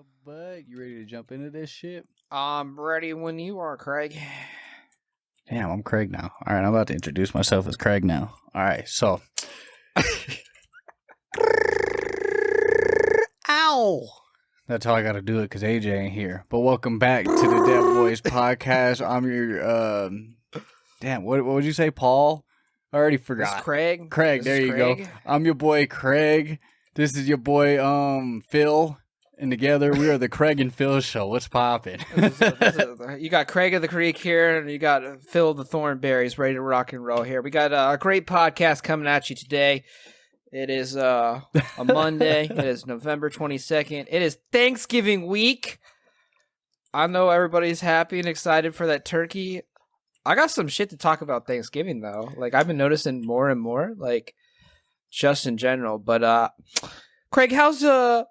up, bud? You ready to jump into this shit? I'm ready when you are, Craig. Damn, I'm Craig now. All right, I'm about to introduce myself as Craig now. All right, so. Ow! That's how I got to do it because AJ ain't here. But welcome back to the Deadboyz podcast. I'm your, damn, what would you say, Paul? I already forgot. This is Craig. Craig, there you go. I'm your boy, Craig. This is your boy, Phil. And together, we are the Craig and Phil Show. What's poppin'? You got Craig of the Creek here, and you got Phil the Thornberries ready to rock and roll here. We got a great podcast coming at you today. It is a Monday. It is November 22nd. It is Thanksgiving week. I know everybody's happy and excited for that turkey. I got some shit to talk about Thanksgiving, though. Like, I've been noticing more and more, like, just in general. But, Craig, how's your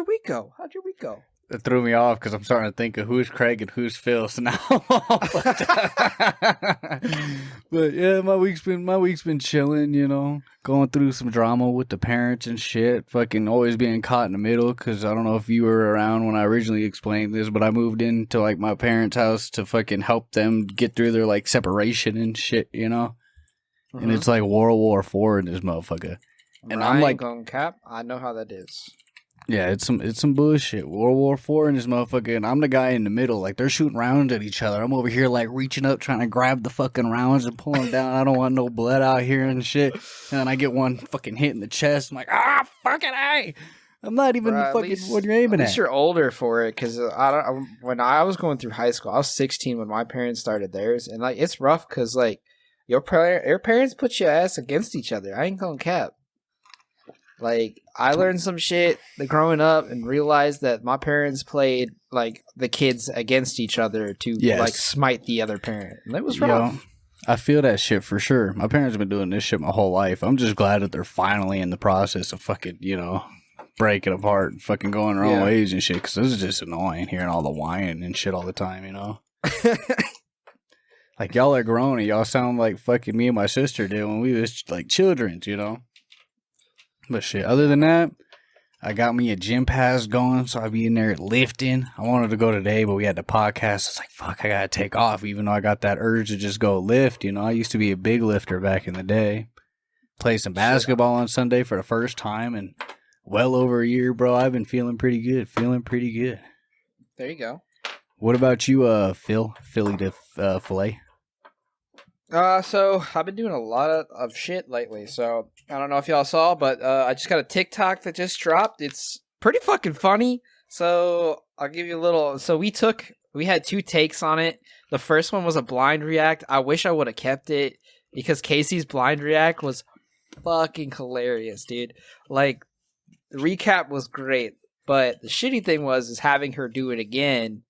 week go? How'd your week go? It threw me off because I'm starting to think of who's Craig and who's Phil. So now, but yeah, my week's been chilling. You know, going through some drama with the parents and shit. Fucking always being caught in the middle because I don't know if you were around when I originally explained this, but I moved into like my parents' house to fucking help them get through their like separation and shit. You know, and it's like World War IV in this motherfucker. And I'm like, going cap. I know how that is. Yeah, it's some bullshit. World War IV and this motherfucker, and I'm the guy in the middle. Like, they're shooting rounds at each other. I'm over here, like, reaching up, trying to grab the fucking rounds and pull them down. I don't want no blood out here and shit. And then I get one fucking hit in the chest. I'm like, fucking A! I'm not even fucking what you're aiming at. At least you're older for it, because when I was going through high school, I was 16 when my parents started theirs. And, like, it's rough because, like, your parents put your ass against each other. I ain't gonna cap. Like, I learned some shit growing up and realized that my parents played, like, the kids against each other to, like, smite the other parent. And it was rough. Yo, I feel that shit for sure. My parents have been doing this shit my whole life. I'm just glad that they're finally in the process of fucking, you know, breaking apart and fucking going their own ways and shit. Because this is just annoying hearing all the whining and shit all the time, you know? Like, y'all are grown and y'all sound like fucking me and my sister did when we was, like, children, you know? But shit, other than that, I got me a gym pass going, so I'll be in there lifting. I wanted to go today, but we had the podcast. It's like, fuck, I gotta take off, even though I got that urge to just go lift. You know, I used to be a big lifter back in the day. Played some basketball on Sunday for the first time in well over a year, bro. I've been feeling pretty good. There you go. What about you, Phil? Philly to fillet? So I've been doing a lot of shit lately, so I don't know if y'all saw, but I just got a TikTok that just dropped. It's pretty fucking funny. So I'll give you a little. So we had two takes on it. The first one was a blind react. I wish I would have kept it because Casey's blind react was fucking hilarious, dude. Like, the recap was great, but the shitty thing is having her do it again.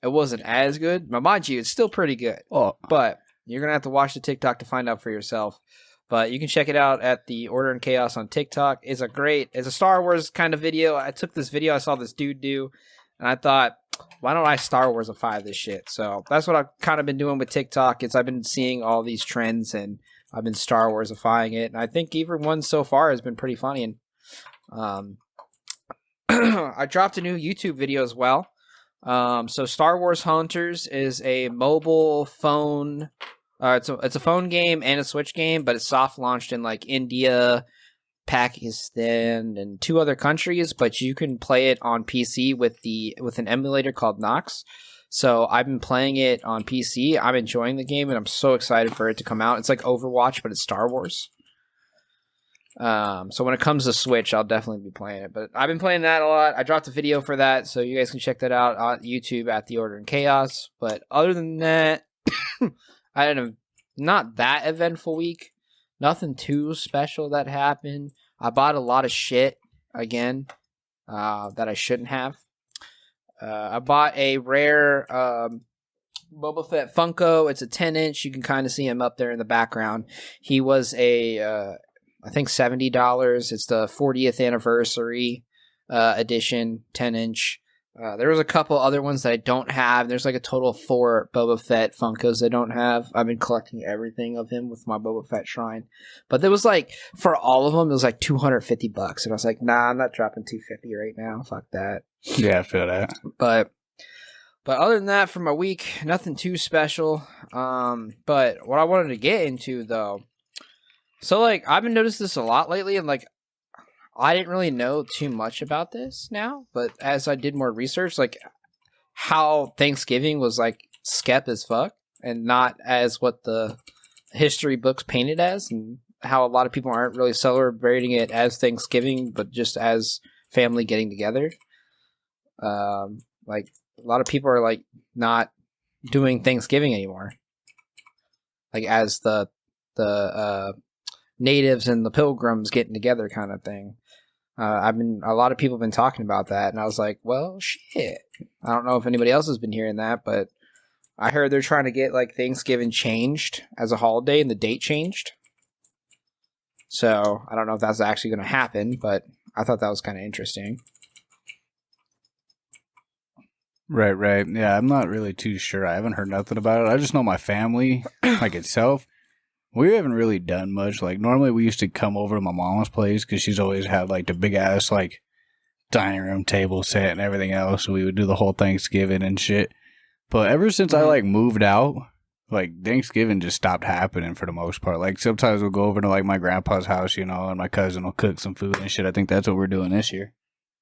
It wasn't as good. But mind you, it's still pretty good. Oh, but you're going to have to watch the TikTok to find out for yourself. But you can check it out at TheOrderNChaos on TikTok. It's a Star Wars kind of video. I took this video I saw this dude do, and I thought, why don't I Star Wars-ify this shit? So that's what I've kind of been doing with TikTok. I've been seeing all these trends, and I've been Star Wars-ifying it. And I think even one so far has been pretty funny. And I dropped a new YouTube video as well. So Star Wars Hunters is a mobile phone. It's a phone game and a Switch game, but it's soft launched in like India, Pakistan, and 2 other countries. But you can play it on PC with an emulator called Nox. So I've been playing it on PC. I'm enjoying the game, and I'm so excited for it to come out. It's like Overwatch, but it's Star Wars. So when it comes to Switch, I'll definitely be playing it. But I've been playing that a lot. I dropped a video for that, so you guys can check that out on YouTube at TheOrderNChaos. But other than that, I had a not that eventful week. Nothing too special that happened. I bought a lot of shit again that I shouldn't have. I bought a rare Boba Fett Funko. It's a 10-inch. You can kind of see him up there in the background. He was I think $70. It's the 40th anniversary edition 10-inch. There was a couple other ones that I don't have. There's like a total of 4 Boba Fett Funkos I don't have. I've been collecting everything of him with my Boba Fett shrine. But there was like, for all of them, it was like $250. And I was like, nah, I'm not dropping $250 right now. Fuck that. Yeah, I feel that. But other than that, for my week, nothing too special. But what I wanted to get into, though, so like, I've been noticing this a lot lately, and like, I didn't really know too much about this now, but as I did more research, like how Thanksgiving was like skep as fuck and not as what the history books painted as, and how a lot of people aren't really celebrating it as Thanksgiving, but just as family getting together. Like a lot of people are like not doing Thanksgiving anymore. Like as the natives and the pilgrims getting together kind of thing. A lot of people have been talking about that, and I was like, well, shit. I don't know if anybody else has been hearing that, but I heard they're trying to get like Thanksgiving changed as a holiday and the date changed. So I don't know if that's actually going to happen, but I thought that was kind of interesting. Right. Yeah, I'm not really too sure. I haven't heard nothing about it. I just know my family, like itself, we haven't really done much. Like, normally we used to come over to my mom's place because she's always had, like, the big-ass, like, dining room table set and everything else. So we would do the whole Thanksgiving and shit. But ever since I, like, moved out, like, Thanksgiving just stopped happening for the most part. Like, sometimes we'll go over to, like, my grandpa's house, you know, and my cousin will cook some food and shit. I think that's what we're doing this year.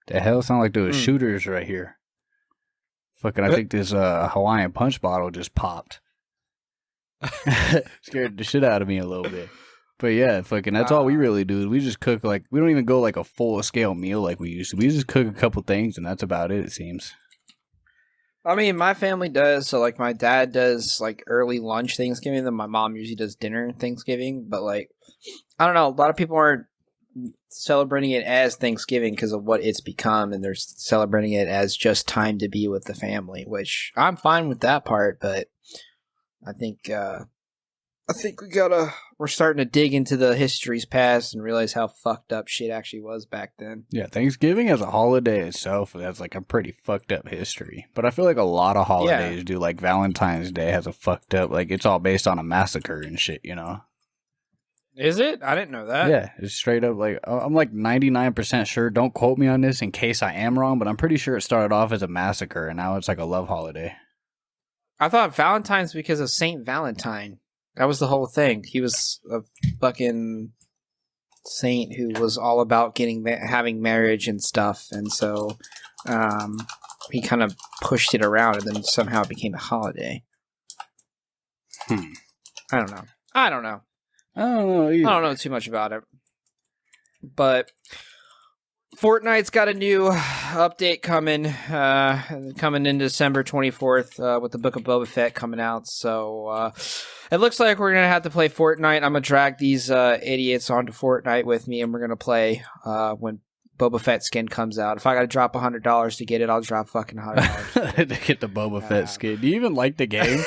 The hell? Sound like there was shooters right here. Fucking, I think this Hawaiian punch bottle just popped. Scared the shit out of me a little bit. But yeah, fucking that's all we really do. We just cook, like, we don't even go like a full scale meal like we used to. We just cook a couple things and that's about it seems. I mean, my family does. So like my dad does like early lunch Thanksgiving, then my mom usually does dinner Thanksgiving. But like, I don't know, a lot of people aren't celebrating it as Thanksgiving because of what it's become, and they're celebrating it as just time to be with the family, which I'm fine with that part, but I think we're starting to dig into the history's past and realize how fucked up shit actually was back then. Yeah, Thanksgiving as a holiday itself has like a pretty fucked up history. But I feel like a lot of holidays do. Like Valentine's Day has a fucked up, like it's all based on a massacre and shit, you know? Is it? I didn't know that. Yeah, it's straight up like, I'm like 99% sure, don't quote me on this in case I am wrong, but I'm pretty sure it started off as a massacre and now it's like a love holiday. I thought Valentine's because of Saint Valentine. That was the whole thing. He was a fucking saint who was all about having marriage and stuff, and so he kind of pushed it around, and then somehow it became a holiday. I don't know. I don't know either. I don't know too much about it, but Fortnite's got a new update coming in December 24th with the Book of Boba Fett coming out. So it looks like we're going to have to play Fortnite. I'm going to drag these idiots onto Fortnite with me, and we're going to play when Boba Fett skin comes out. If I got to drop $100 to get it, I'll drop fucking $100 to get the Boba Fett skin. Do you even like the game?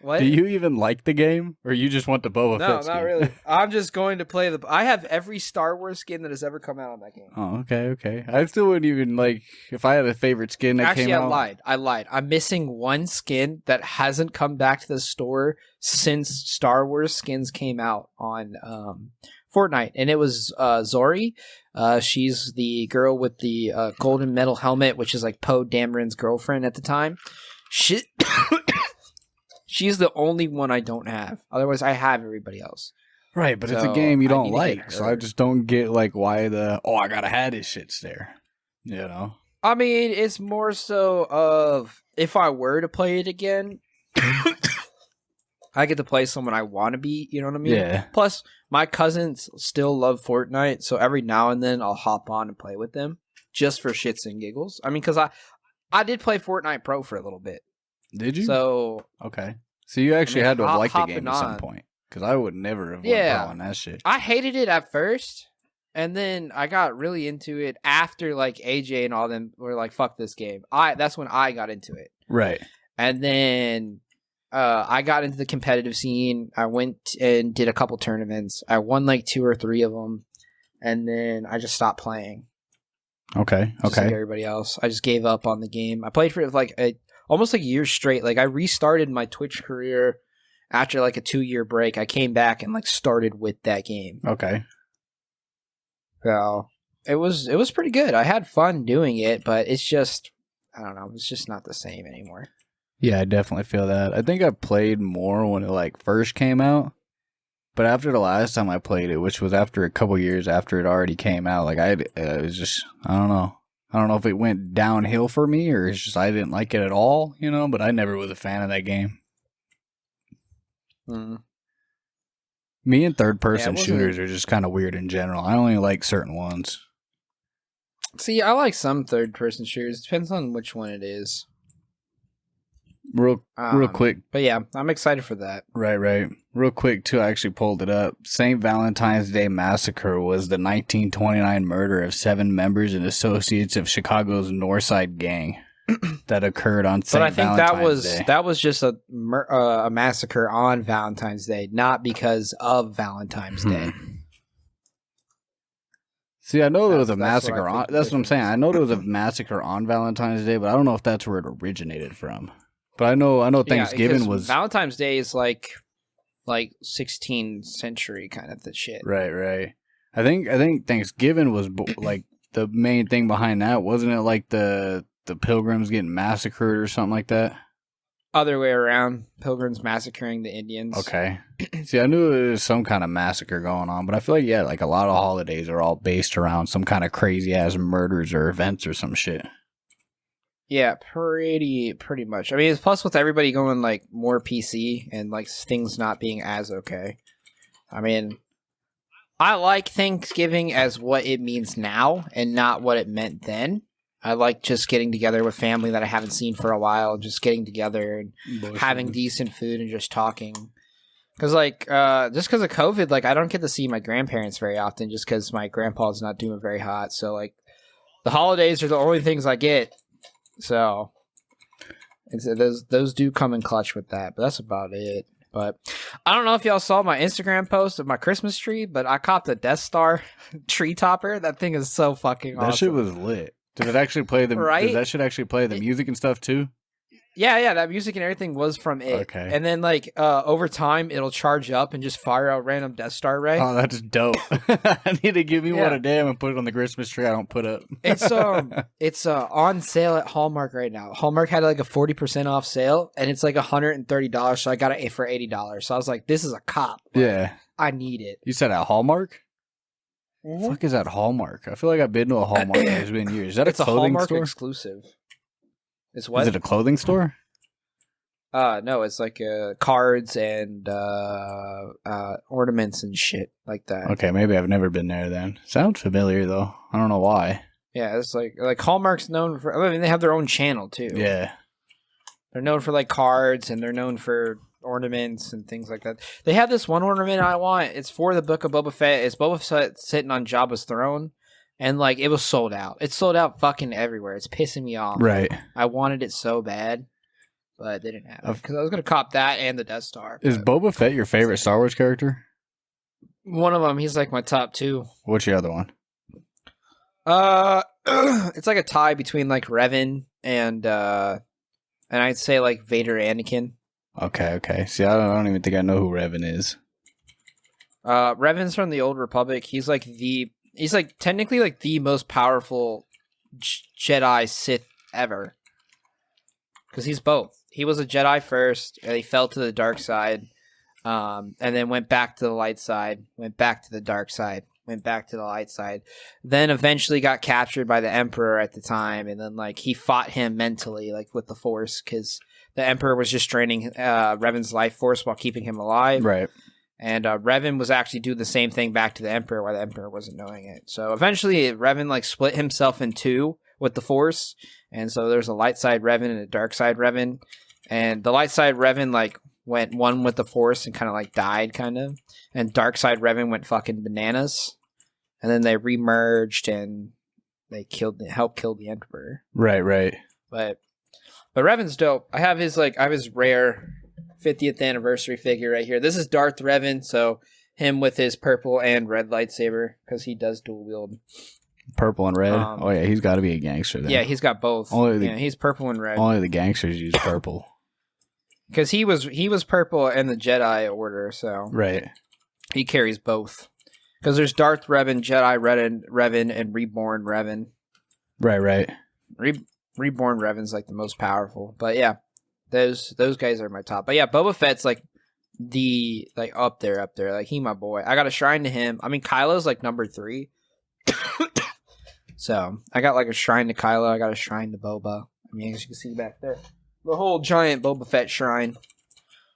What? Do you even like the game, or you just want the Boba Fett skin? No, not really. I'm just going to play I have every Star Wars skin that has ever come out on that game. Oh, okay. I still wouldn't even, like, if I had a favorite skin that came out. Actually, I lied. I'm missing one skin that hasn't come back to the store since Star Wars skins came out on Fortnite, and it was Zori. She's the girl with the golden metal helmet, which is like Poe Dameron's girlfriend at the time. She's the only one I don't have. Otherwise, I have everybody else. Right, but it's a game you don't like, so I just don't get like why I gotta have this shit's there. You know? I mean, it's more so of if I were to play it again, I get to play someone I want to be, you know what I mean? Yeah. Plus, my cousins still love Fortnite, so every now and then I'll hop on and play with them just for shits and giggles. I mean, because I did play Fortnite Pro for a little bit. Did you? So okay. So you actually had to have liked the game at some point, because I would never have went pro on that shit. I hated it at first, and then I got really into it after like AJ and all them were like, "Fuck this game." That's when I got into it. Right. And then I got into the competitive scene. I went and did a couple tournaments. I won like 2 or 3 of them, and then I just stopped playing. Okay. Just like everybody else. I just gave up on the game. I played for like almost like a year straight. Like I restarted my Twitch career after like a 2-year break. I came back and like started with that game. Okay. So it was pretty good. I had fun doing it, but it's just, I don't know, it's just not the same anymore. Yeah, I definitely feel that. I think I played more when it like first came out, but after the last time I played it, which was after a couple years after it already came out, like it was just, I don't know. I don't know if it went downhill for me or it's just I didn't like it at all, you know, but I never was a fan of that game. Me and third-person shooters are just kind of weird in general. I only like certain ones. See, I like some third-person shooters. Depends on which one it is. Real quick. But yeah, I'm excited for that. Right. Real quick, too, I actually pulled it up. St. Valentine's Day Massacre was the 1929 murder of 7 members and associates of Chicago's Northside Gang that occurred on St. Valentine's Day. That was just a massacre on Valentine's Day, not because of Valentine's Day. See, I know there was a massacre on... That's what I'm saying. I know there was a massacre on Valentine's Day, but I don't know if that's where it originated from. But I know Thanksgiving was... Valentine's Day is like 16th century kind of the shit. Right. I think Thanksgiving was like the main thing behind that. Wasn't it like the Pilgrims getting massacred or something like that? Other way around. Pilgrims massacring the Indians. Okay. See, I knew there was some kind of massacre going on, but I feel like, yeah, like a lot of holidays are all based around some kind of crazy-ass murders or events or some shit. Yeah, pretty much. I mean, it's plus with everybody going like more PC and like things not being as okay. I mean, I like Thanksgiving as what it means now and not what it meant then. I like just getting together with family that I haven't seen for a while, just getting together and having decent food and just talking. Because like, just because of COVID, like I don't get to see my grandparents very often just because my grandpa's not doing very hot. So like, the holidays are the only things I get. So those do come in clutch with that, but that's about it. But I don't know if y'all saw my Instagram post of my Christmas tree, but I caught the Death Star tree topper. That thing is so fucking awesome. That shit was lit. Did it actually play the right? Does that shit actually play the music and stuff too? Yeah, that music and everything was from it. Okay. And then like over time it'll charge up and just fire out random Death Star ray. Oh, that's dope. I need to give me one a day and put it on the Christmas tree I don't put up. It's on sale at Hallmark right now. Hallmark had like a 40% off sale and it's like $130, so I got it for $80. So I was like, this is a cop. Like, yeah. I need it. You said at Hallmark? Mm-hmm. The fuck is that Hallmark? I feel like I've been to a Hallmark. It's been years. Is that it's a clothing Hallmark store? Exclusive. It's what? Is it a clothing store? No, it's like cards and ornaments and shit like that. Okay, maybe I've never been there then. Sounds familiar though. I don't know why. Yeah, it's like Hallmark's known for. I mean, they have their own channel too. Yeah, they're known for like cards and they're known for ornaments and things like that. They have this one ornament I want. It's for the Book of Boba Fett. It's Boba Fett sitting on Jabba's throne, and like it was sold out. It's sold out fucking everywhere. It's pissing me off. Right. I wanted it so bad. But they didn't have it because I was going to cop that and the Death Star. Is Boba Fett your favorite Star Wars character? One of them. He's like my top 2. What's your other one? It's like a tie between like Revan and I'd say like Vader, Anakin. Okay. See, I don't even think I know who Revan is. Revan's from the Old Republic. He's like technically like the most powerful Jedi Sith ever. Because he's both. He was a Jedi first, and he fell to the dark side, and then went back to the light side, went back to the dark side, went back to the light side, then eventually got captured by the Emperor at the time, and then like he fought him mentally, like with the Force, because the Emperor was just draining Revan's life force while keeping him alive. Right. And Revan was actually doing the same thing back to the Emperor while the Emperor wasn't knowing it. So eventually Revan like split himself in two with the Force. And so there's a light side Revan and a dark side Revan. And the light side Revan like went one with the Force and kind of like died kind of. And dark side Revan went fucking bananas. And then they remerged and they helped kill the Emperor. Right. But Revan's dope. I have his rare 50th anniversary figure right here. This is Darth Revan, so him with his purple and red lightsaber because he does dual wield. Purple and red. Um, He's got to be a gangster then. Yeah, he's got both. He's purple and red. Only the gangsters use purple. Because he was purple in the Jedi Order, so right. He carries both. Because there's Darth Revan, Jedi Revan, and Reborn Revan. Right. Reborn Revan's like the most powerful. But yeah, those guys are my top. But yeah, Boba Fett's like up there. Like he my boy. I got a shrine to him. I mean, Kylo's like number 3. So I got like a shrine to Kylo. I got a shrine to Boba. I mean, as you can see back there, the whole giant Boba Fett shrine.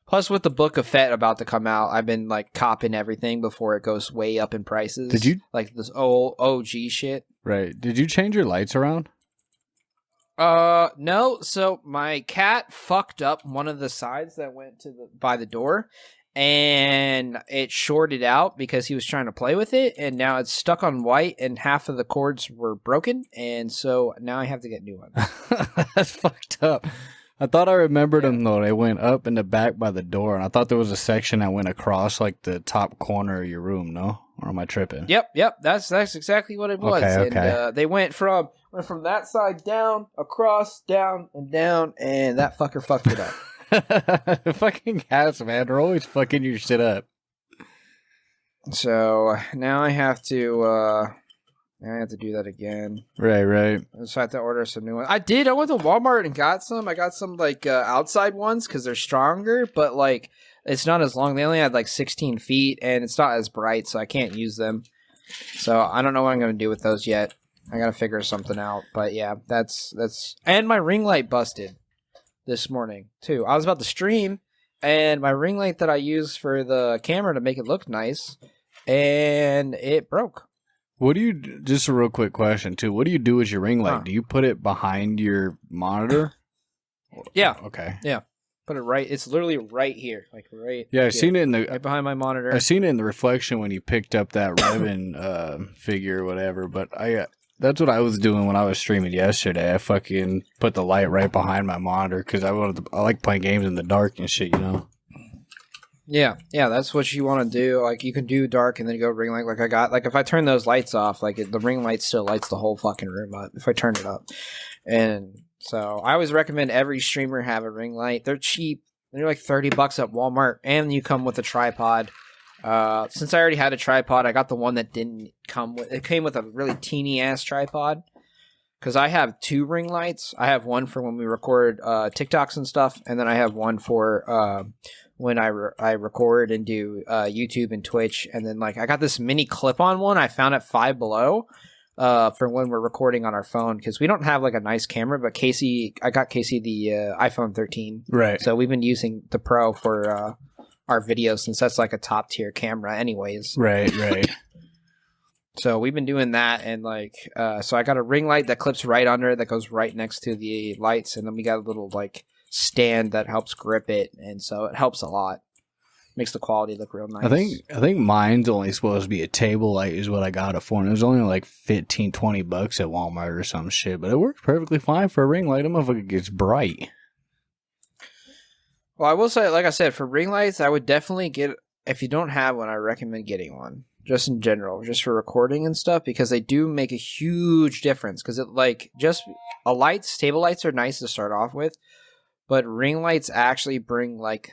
Plus, with the Book of Fett about to come out, I've been like copping everything before it goes way up in prices. Did you like this old OG shit? Right. Did you change your lights around? No. So my cat fucked up one of the sides that went by the door, and it shorted out because he was trying to play with it, and now it's stuck on white, and half of the cords were broken, and so now I have to get new ones. That's fucked up. I thought I remembered them though. They went up in the back by the door, and I thought there was a section that went across like the top corner of your room. No, or am I tripping? Yep. That's exactly what it was. Okay. And they went from that side down, across, down, and that fucker fucked it up. Fucking cats, man. They're always fucking your shit up. So now I have to do that again. Right. So I have to order some new ones. I went to Walmart and got some. I got some like outside ones because they're stronger, but like it's not as long. They only had like 16 feet, and it's not as bright, so I can't use them. So I don't know what I'm gonna do with those yet. I gotta figure something out. But yeah, that's and my ring light busted this morning too. I was about to stream, and my ring light that I use for the camera to make it look nice, and it broke. What do you, just a real quick question too, what do you do with your ring light? Do you put it behind your monitor? Yeah. Okay. Yeah. Put it right, it's literally right here. Like right. Yeah, I've seen it right behind my monitor. I seen it in the reflection when you picked up that Revan figure or whatever, but that's what I was doing when I was streaming yesterday. I fucking put the light right behind my monitor because I like playing games in the dark and shit, you know? Yeah, that's what you want to do. Like, you can do dark and then go ring light. Like, I got, like, if I turn those lights off, like, the ring light still lights the whole fucking room up if I turn it up. And so I always recommend every streamer have a ring light. They're cheap. They're like $30 at Walmart, and you come with a tripod. Since I already had a tripod, I got the one that didn't come with. It came with a really teeny ass tripod. Because I have 2 ring lights. I have one for when we record TikToks and stuff, and then I have one for when I record and do YouTube and Twitch. And then like I got this mini clip-on one I found at Five Below for when we're recording on our phone, because we don't have like a nice camera. But I got Casey the iPhone 13, right? So we've been using the Pro for our videos since that's like a top tier camera, anyways. Right. So we've been doing that, and like, so I got a ring light that clips right under it that goes right next to the lights, and then we got a little like stand that helps grip it, and so it helps a lot. Makes the quality look real nice. I think mine's only supposed to be a table light is what I got it for, and it was only like $15-20 at Walmart or some shit, but it works perfectly fine for a ring light. That motherfucker gets bright. Well, I will say, like I said, for ring lights, I would definitely get. If you don't have one, I recommend getting one. Just in general, just for recording and stuff, because they do make a huge difference. Because it like just table lights are nice to start off with, but ring lights actually bring like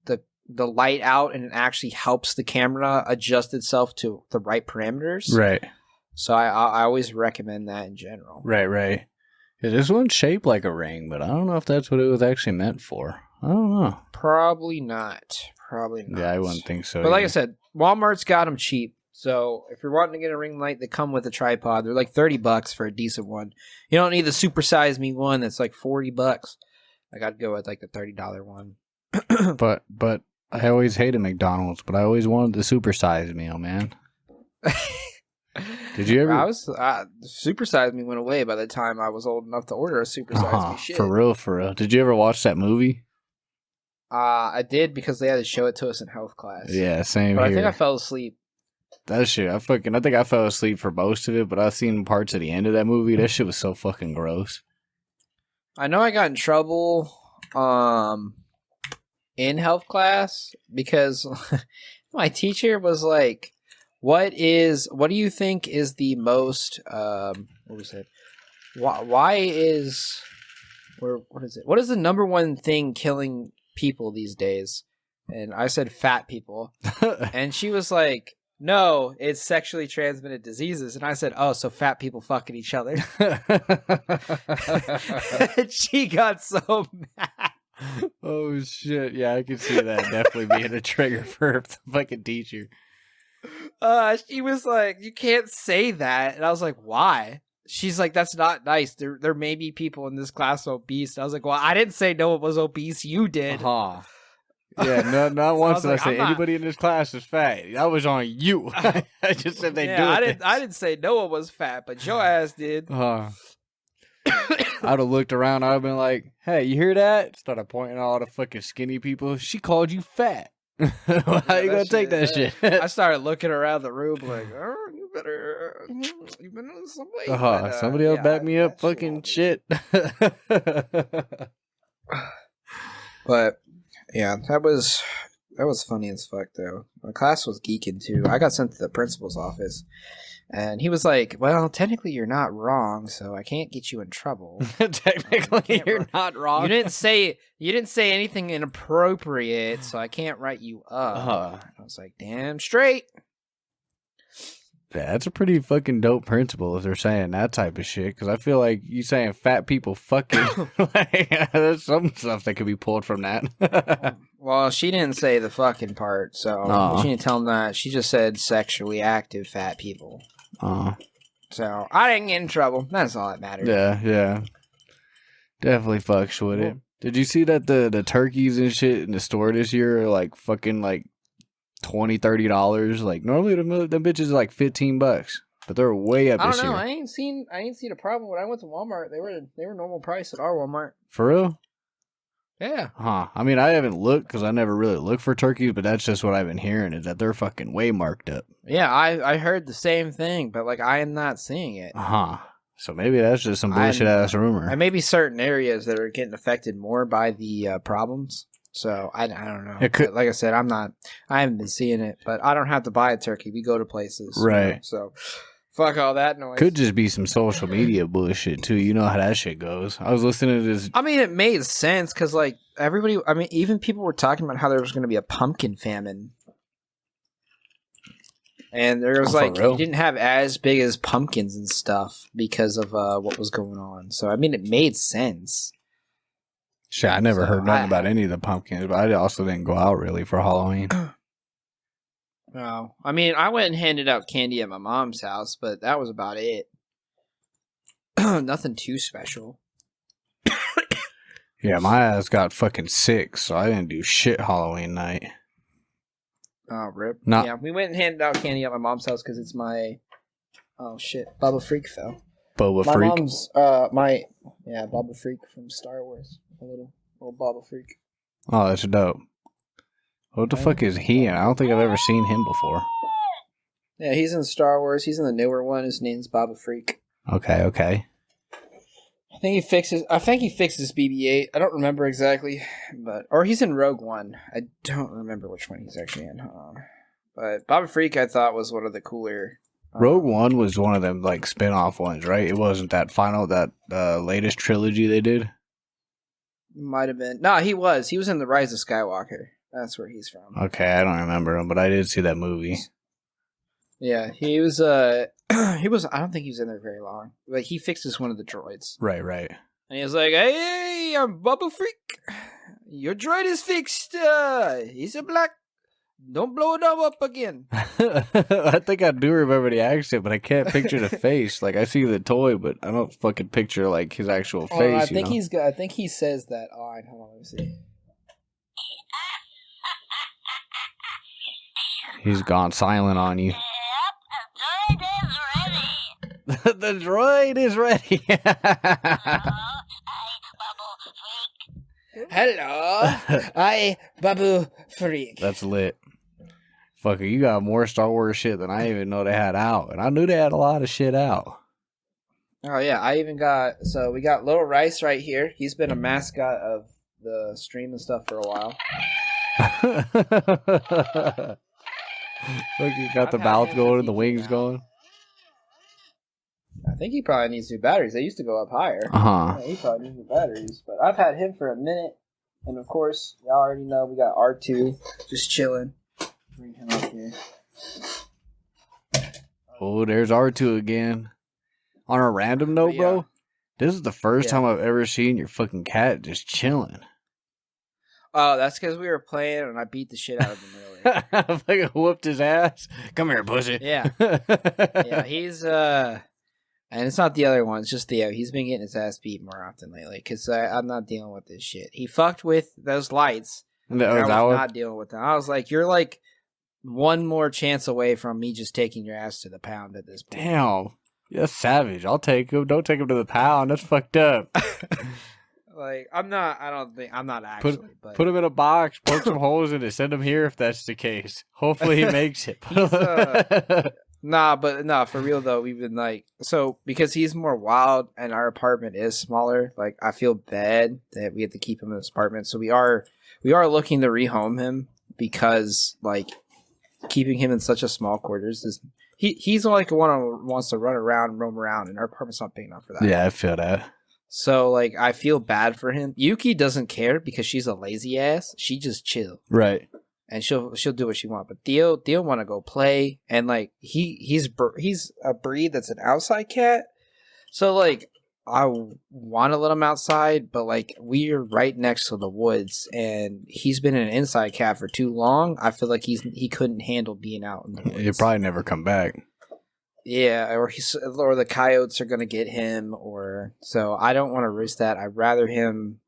the light out, and it actually helps the camera adjust itself to the right parameters. Right. So I always recommend that in general. Right. Yeah, this one's shaped like a ring, but I don't know if that's what it was actually meant for. I don't know. Probably not. Yeah, I wouldn't think so. But like I said, Walmart's got them cheap. So if you're wanting to get a ring light, they come with a tripod. They're like $30 for a decent one. You don't need the Super Size Me one that's like $40. I got to go with like the $30 one. But I always hated McDonald's, but I always wanted the Super Size meal, man. Did you ever? Super Size Me went away by the time I was old enough to order a Super Size Me shit. For real. Did you ever watch that movie? I did, because they had to show it to us in health class. Yeah, same but here. I think I fell asleep. That shit, I think I fell asleep for most of it, but I've seen parts of the end of that movie. That shit was so fucking gross. I know I got in trouble in health class because my teacher was like, What do you think is the most what was it? What is it? What is the number one thing killing people these days? And I said fat people. And she was like, no, it's sexually transmitted diseases. And I said, oh, so fat people fucking each other. And she got so mad. Oh shit! Yeah, I can see that definitely being a trigger for the fucking teacher. She was like, you can't say that. And I was like, why? She's like, that's not nice. There may be people in this class obese. And I was like, well, I didn't say no one was obese. You did. Uh-huh. Yeah, not once did I say anybody in this class is fat. That was on you. I just said they do it. I didn't say no one was fat, but your ass did. I'd have looked around. I'd have been like, hey, you hear that? Started pointing at all the fucking skinny people. She called you fat. How you gonna take that shit? I started looking around the room like, oh, you better lose some weight. Somebody else back me up fucking shit. But yeah, that was funny as fuck though. My class was geeking too. I got sent to the principal's office. And he was like, well, technically you're not wrong, so I can't get you in trouble. Technically you're not wrong. You didn't say anything inappropriate, so I can't write you up. I was like, damn straight. Yeah, that's a pretty fucking dope principle if they're saying that type of shit. Because I feel like you saying fat people fucking, like, there's some stuff that could be pulled from that. Well, she didn't say the fucking part, so she didn't tell them that. She just said sexually active fat people. So I didn't get in trouble. That's all that matters. Yeah. Definitely fucks with it. Did you see that the turkeys and shit in the store this year are like fucking like $20-$30? Like normally them bitches are like $15, but they're way up this year. I ain't seen a problem when I went to Walmart. They were normal price at our Walmart. For real? Yeah. I mean, I haven't looked because I never really look for turkeys, but that's just what I've been hearing is that they're fucking way marked up. Yeah, I heard the same thing, but like I am not seeing it. So maybe that's just some bullshit ass rumor. And maybe certain areas that are getting affected more by the problems. So I don't know. Like I said, I haven't been seeing it, but I don't have to buy a turkey. We go to places, right? You know, so fuck all that noise. Could just be some social media bullshit too. You know how that shit goes. I was listening to this. I mean, it made sense because like everybody. I mean, even people were talking about how there was going to be a pumpkin famine, and there was you didn't have as big as pumpkins and stuff because of what was going on. So I mean, it made sense. Shit, I never heard nothing about any of the pumpkins, but I also didn't go out really for Halloween. No, I mean, I went and handed out candy at my mom's house, but that was about it. Nothing too special. Yeah, my ass got fucking sick, so I didn't do shit Halloween night. Oh, rip. Yeah, we went and handed out candy at my mom's house because it's my... Oh, shit. Babu Frik fell. Babu Frik? My mom's... Babu Frik from Star Wars. A little Babu Frik. Oh, that's dope. What the fuck is he in? I don't think I've ever seen him before. Yeah, he's in Star Wars. He's in the newer one. His name's Babu Frik. Okay. I think he fixes BB-8. I don't remember exactly, or he's in Rogue One. I don't remember which one he's actually in. But Babu Frik, I thought, was one of the cooler. Rogue One was one of them like spin-off ones, right? It wasn't that latest trilogy they did. Might have been. No, he was. He was in The Rise of Skywalker. That's where he's from. Okay, I don't remember him, but I did see that movie. Yeah, he was. I don't think he was in there very long. Like he fixes one of the droids. Right. And he was like, "Hey, I'm Babu Frik. Your droid is fixed. He's a black. Don't blow it up again." I think I do remember the accent, but I can't picture the face. Like I see the toy, but I don't fucking picture like his actual face. I think he's got. I think he says that line. Hold on, let me see. He's gone silent on you. The droid is ready. Hello, I Babu Frik. That's lit. Fucker, you got more Star Wars shit than I even know they had out. And I knew they had a lot of shit out. Oh, yeah. I even got... So, we got Little Rice right here. He's been a mascot of the stream and stuff for a while. Look, you got I've the had mouth him going since and the he wings came out. going. I think he probably needs new batteries. They used to go up higher. Uh-huh. Yeah, he probably needs new batteries. But I've had him for a minute. And of course, y'all already know we got R2 just chilling. Bring him up here. Oh, there's R2 again. On a random note, Yeah. bro, this is the first Yeah. time I've ever seen your fucking cat just chilling. Oh, that's because we were playing and I beat the shit out of him earlier. I fucking whooped his ass. Come here, pussy. Yeah. Yeah, he's, and it's not the other one, it's just Theo. He's been getting his ass beat more often lately because I'm not dealing with this shit. He fucked with those lights. And I was not dealing with them. I was like, you're like one more chance away from me just taking your ass to the pound at this point. Damn. That's savage. I'll take him. Don't take him to the pound. That's fucked up. Like, I'm not actually. But Put him in a box, poke some holes in it, send him here if that's the case. Hopefully he makes it. Nah, for real though, we've been like, so because he's more wild and our apartment is smaller, like I feel bad that we have to keep him in this apartment. So we are looking to rehome him because like keeping him in such a small quarters is he's like one who wants to run around and roam around, and our apartment's not big enough for that. Yeah, I feel that. So like I feel bad for him. Yuki doesn't care because she's a lazy ass. She just chill. Right. And she'll do what she wants. But Theo want to go play, and like he's a breed that's an outside cat. So like I want to let him outside, but like we're right next to the woods, and he's been an inside cat for too long. I feel like he couldn't handle being out in the woods. He'll probably never come back. Yeah, or the coyotes are gonna get him, or so I don't want to risk that. I'd rather him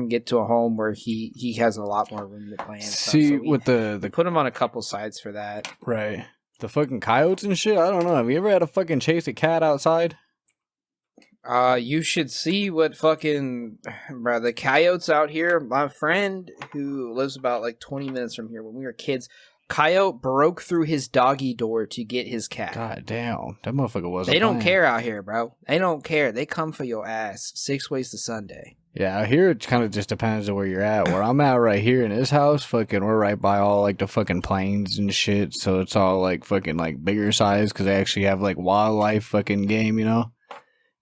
get to a home where he has a lot more room to play. And See, stuff. So with the put him on a couple sides for that. right, the fucking coyotes and shit. I don't know. Have you ever had to fucking chase a cat outside? You should see what fucking bro, the coyotes out here. My friend who lives about like 20 minutes from here, when we were kids, coyote broke through his doggy door to get his cat. God damn, that motherfucker wasn't. They don't playing. care out here, bro. They don't care. They come for your ass 6 ways to Sunday. Yeah, out here it kind of just depends on where you're at. Where I'm at right here in this house, fucking, we're right by all like the fucking plains and shit. So it's all like fucking like bigger size because they actually have like wildlife fucking game, you know.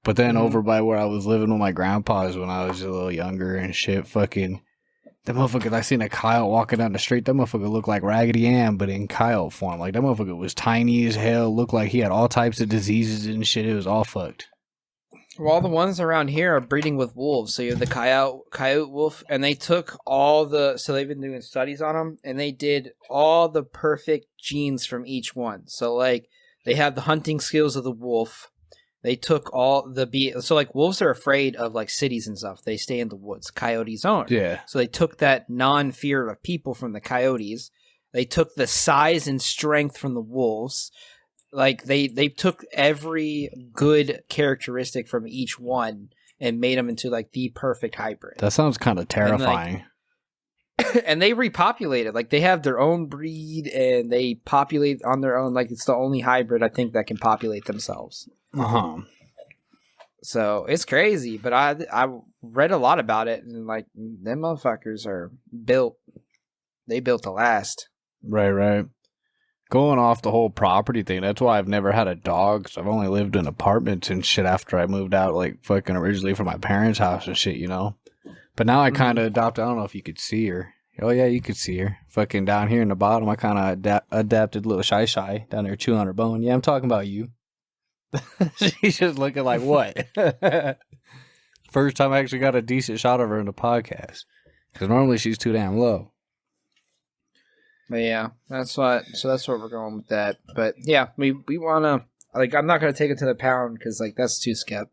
But then over by where I was living with my grandpas when I was a little younger and shit, fucking, that motherfucker, I seen a coyote walking down the street. That motherfucker looked like Raggedy Ann, but in coyote form. Like, that motherfucker was tiny as hell, looked like he had all types of diseases and shit. It was all fucked. Well, all the ones around here are breeding with wolves. So you have the coyote wolf, and they took so they've been doing studies on them, and they did all the perfect genes from each one. So, like, they have the hunting skills of the wolf. They took so like wolves are afraid of like cities and stuff. They stay in the woods. Coyotes aren't. Yeah. So they took that non-fear of people from the coyotes. They took the size and strength from the wolves. Like they took every good characteristic from each one and made them into like the perfect hybrid. That sounds kind of terrifying. And they repopulated. Like they have their own breed and they populate on their own. Like it's the only hybrid I think that can populate themselves. Uh-huh. So it's crazy, but I read a lot about it, and like them motherfuckers are built. They built to last. Right. Going off the whole property thing, that's why I've never had a dog. Cause I've only lived in apartments and shit after I moved out, like fucking originally from my parents' house and shit, you know. But now I kind of adopted. I don't know if you could see her. Oh yeah, you could see her. Fucking down here in the bottom, I kind of adapted little shy down there chewing on her bone. Yeah, I'm talking about you. She's just looking like what? First time I actually got a decent shot of her in the podcast. Because normally she's too damn low. But yeah, that's what we're going with that. But yeah, we want to, like, I'm not going to take it to the pound because like that's too skep.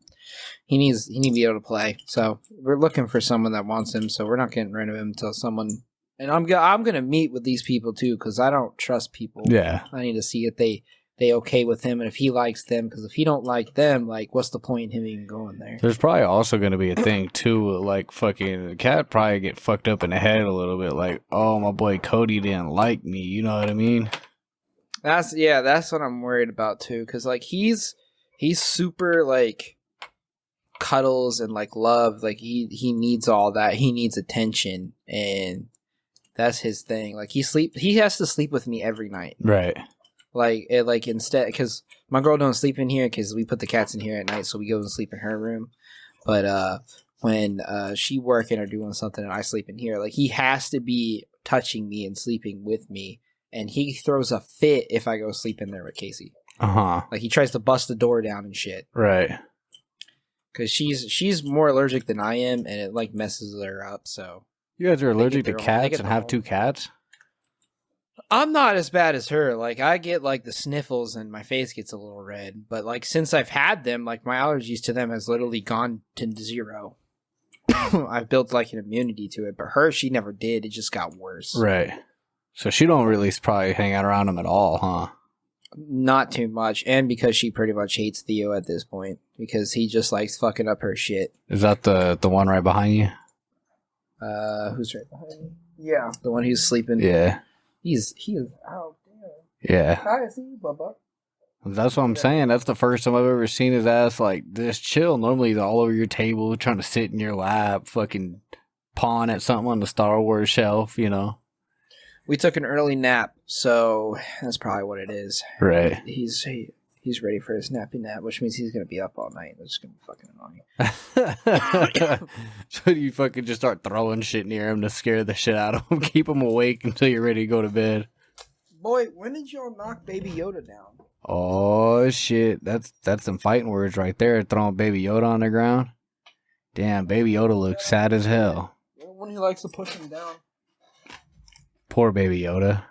He needs to be able to play. So we're looking for someone that wants him. So we're not getting rid of him until someone. And I'm going to meet with these people too because I don't trust people. Yeah. I need to see if they okay with him and if he likes them, because if he don't like them, like what's the point in him even going there? There's probably also going to be a thing too, like fucking the cat probably get fucked up in the head a little bit, like, oh, my boy Cody didn't like me, you know what I mean? That's what I'm worried about too, because like he's super like cuddles and like love, like he needs all that, he needs attention, and That's his thing. Like he has to sleep with me every night. Right. Like instead, because my girl don't sleep in here because we put the cats in here at night, so we go and sleep in her room. But when she working or doing something and I sleep in here, like he has to be touching me and sleeping with me, and he throws a fit if I go sleep in there with Casey. Like he tries to bust the door down and shit. Right. Because she's more allergic than I am, and it like messes her up. So you guys are allergic to cats and have 2 cats? I'm not as bad as her. Like I get like the sniffles and my face gets a little red. But like since I've had them, like my allergies to them has literally gone to 0. I've built like an immunity to it. But her, she never did. It just got worse. Right. So she don't really probably hang out around them at all, huh? Not too much. And because she pretty much hates Theo at this point. Because he just likes fucking up her shit. Is that the one right behind you? Who's right behind me? Yeah. The one who's sleeping. Yeah. He is out there. Yeah. Hi, see you, Bubba. That's what I'm saying. That's the first time I've ever seen his ass like this chill. Normally he's all over your table, trying to sit in your lap, fucking pawing at something on the Star Wars shelf, you know. We took an early nap, so that's probably what it is. Right. He's ready for his nappy nap, which means he's gonna be up all night. That's gonna be fucking annoying. So you fucking just start throwing shit near him to scare the shit out of him, keep him awake until you're ready to go to bed. Boy, when did y'all knock Baby Yoda down? Oh shit, that's some fighting words right there. Throwing Baby Yoda on the ground. Damn, Baby Yoda looks sad as hell. When he likes to push him down. Poor Baby Yoda.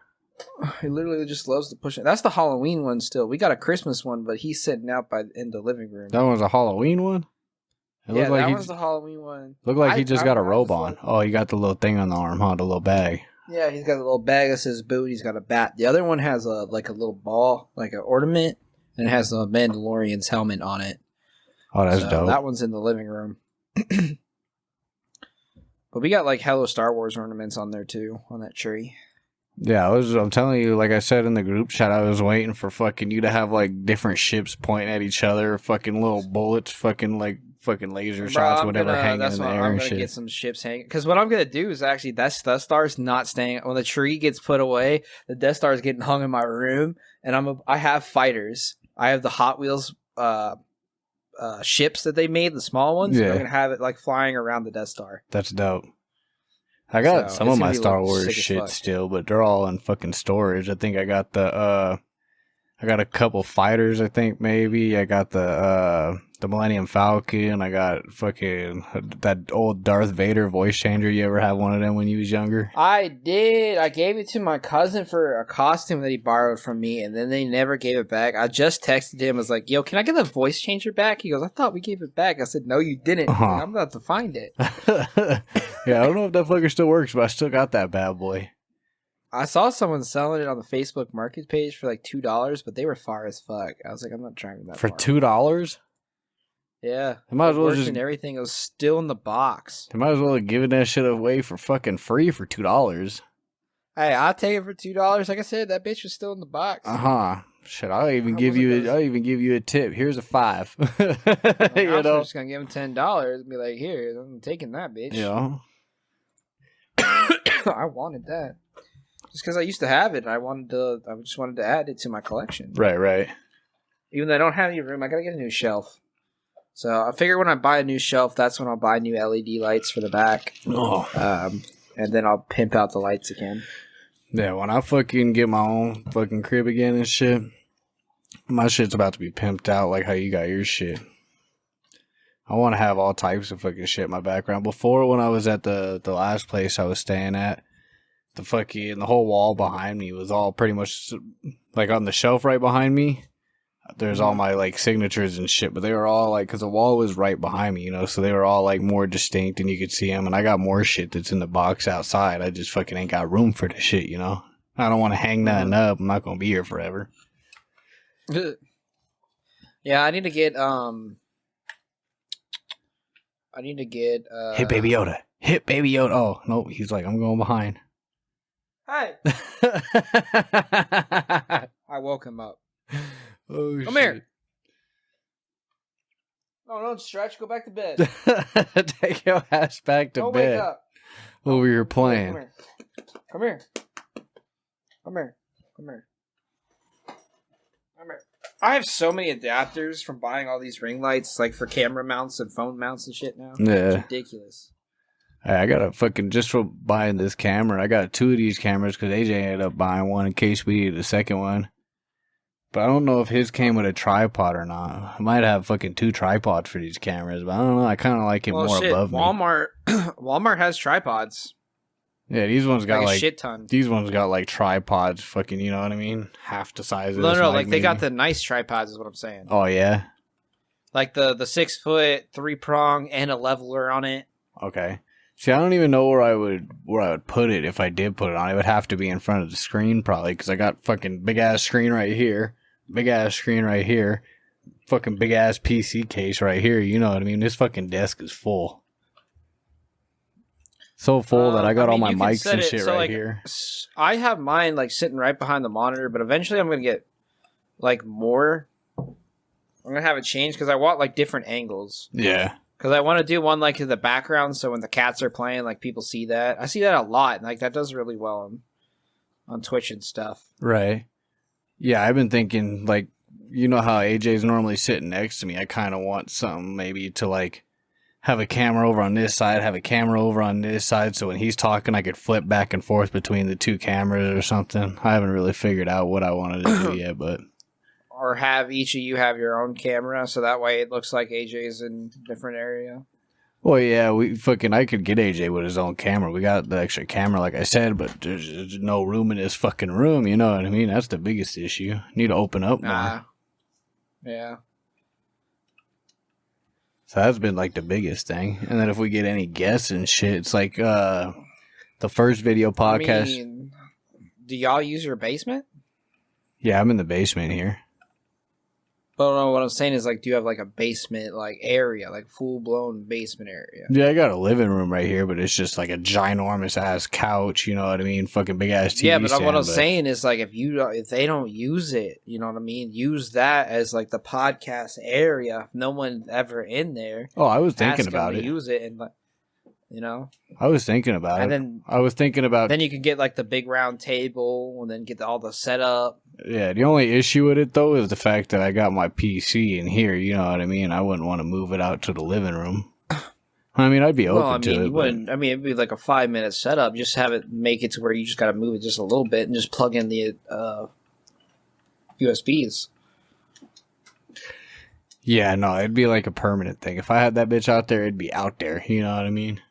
He literally just loves to push it. That's the Halloween one still. We got a Christmas one, but he's sitting out in the living room. That one's a Halloween one? Yeah, that one's the Halloween one. Looked like he just got a robe on. Oh, he got the little thing on the arm, huh? The little bag. Yeah, he's got a little bag that says boot. He's got a bat. The other one has a little ball, like an ornament, and it has the Mandalorian's helmet on it. Oh, that's dope. That one's in the living room. But we got like Hello Star Wars ornaments on there too, on that tree. Yeah, I'm telling you, like I said in the group chat, I was waiting for fucking you to have like different ships pointing at each other, fucking little bullets, fucking laser shots, whatever, hanging in the air and shit. I'm gonna get some ships hanging, because what I'm gonna do is actually that Death Star's not staying. When the tree gets put away, the Death Star is getting hung in my room, and I have fighters. I have the Hot Wheels ships that they made, the small ones. Yeah. I'm gonna have it like flying around the Death Star. That's dope. I got some of my Star Wars shit still, but they're all in fucking storage. I think I got I got a couple fighters, I think maybe. I got the Millennium Falcon. I got fucking that old Darth Vader voice changer. You ever have one of them when you was younger? I did. I gave it to my cousin for a costume that he borrowed from me, and then they never gave it back. I just texted him. I was like, yo, can I get the voice changer back? He goes, I thought we gave it back. I said, no, you didn't. I'm about to find it. Yeah, I don't know if that fucker still works, but I still got that bad boy. I saw someone selling it on the Facebook Market page for like $2, but they were far as fuck. I was like, I'm not trying that for far. $2? Yeah, I might as well just and everything. It was still in the box. They might as well have given that shit away for fucking free for $2. Hey, I'll take it for $2. Like I said, that bitch was still in the box. Shit, I'll even give you a tip. Here's a $5. I'm just gonna give him $10 and be like, here, I'm taking that bitch. Yeah. I wanted that. Just because I used to have it, I just wanted to add it to my collection. Right. Even though I don't have any room, I gotta get a new shelf. So I figure when I buy a new shelf, that's when I'll buy new LED lights for the back. And then I'll pimp out the lights again. Yeah, when I fucking get my own fucking crib again and shit, my shit's about to be pimped out like how you got your shit. I want to have all types of fucking shit in my background. Before, when I was at the last place I was staying at, the whole wall behind me was all pretty much like on the shelf right behind me. There's all my like signatures and shit, but they were all like, because the wall was right behind me, you know, so they were all like more distinct and you could see them. And I got more shit that's in the box outside. I just fucking ain't got room for the shit, you know. I don't want to hang nothing up. I'm not gonna be here forever. Yeah, I need to get Hit Baby Yoda. Hit Baby Yoda. Oh no, he's like, I'm going behind. Hey. I woke him up. Oh, come here. No, don't stretch. Go back to bed. Take your ass back to bed. Wake up. Over your playing. Come here. Come here. Come here. Come here. I have so many adapters from buying all these ring lights, like for camera mounts and phone mounts and shit now. Yeah. It's ridiculous. I got a fucking, just for buying this camera, I got 2 of these cameras because AJ ended up buying one in case we needed a second one. But I don't know if his came with a tripod or not. I might have fucking 2 tripods for these cameras, but I don't know. I kind of like it more above me. Walmart has tripods. Yeah, these ones got like a shit ton. These ones got like tripods, fucking, you know what I mean? Half the size of this. No, like they got the nice tripods is what I'm saying. Oh, yeah? Like the 6 foot, 3-prong, and a leveler on it. Okay. See, I don't even know where I would put it if I did put it on. It would have to be in front of the screen probably because I got fucking big-ass screen right here. Big-ass screen right here. Fucking big-ass PC case right here. You know what I mean? This fucking desk is full. So full that I got all my mics and shit right here. I have mine like sitting right behind the monitor, but eventually I'm going to get like more. I'm going to have it changed because I want like different angles. Yeah. Because I want to do one like in the background so when the cats are playing, like people see that. I see that a lot. And, like that does really well on Twitch and stuff. Right. Yeah, I've been thinking like, you know how AJ's normally sitting next to me. I kind of want something maybe to like have a camera over on this side, have a camera over on this side, so when he's talking, I could flip back and forth between the 2 cameras or something. I haven't really figured out what I wanted to do yet, but... Or have each of you have your own camera, so that way it looks like AJ's in a different area. Well, yeah, I could get AJ with his own camera. We got the extra camera, like I said, but there's no room in this fucking room, you know what I mean? That's the biggest issue. Need to open up more. Yeah. So that's been like the biggest thing. And then if we get any guests and shit, it's like the first video podcast. I mean, do y'all use your basement? Yeah, I'm in the basement here. But no, what I'm saying is like, do you have like a basement like area, like full blown basement area? Yeah, I got a living room right here, but it's just like a ginormous ass couch. You know what I mean? Fucking big ass TV. Yeah, but stand, what I'm saying is like, if they don't use it, you know what I mean? Use that as like the podcast area. If no one ever in there. Oh, I was thinking about it. Use it and like, you know. I was thinking about it. Then I was thinking about. Then you could get like the big round table and then get all the setup. Yeah, the only issue with it though is the fact that I got my PC in here. You know what I mean? I wouldn't want to move it out to the living room. I mean, I'd be open to it. You wouldn't. I mean, it'd be like a 5-minute setup. Just have it make it to where you just got to move it just a little bit and just plug in the USBs. Yeah, no, it'd be like a permanent thing. If I had that bitch out there, it'd be out there. You know what I mean?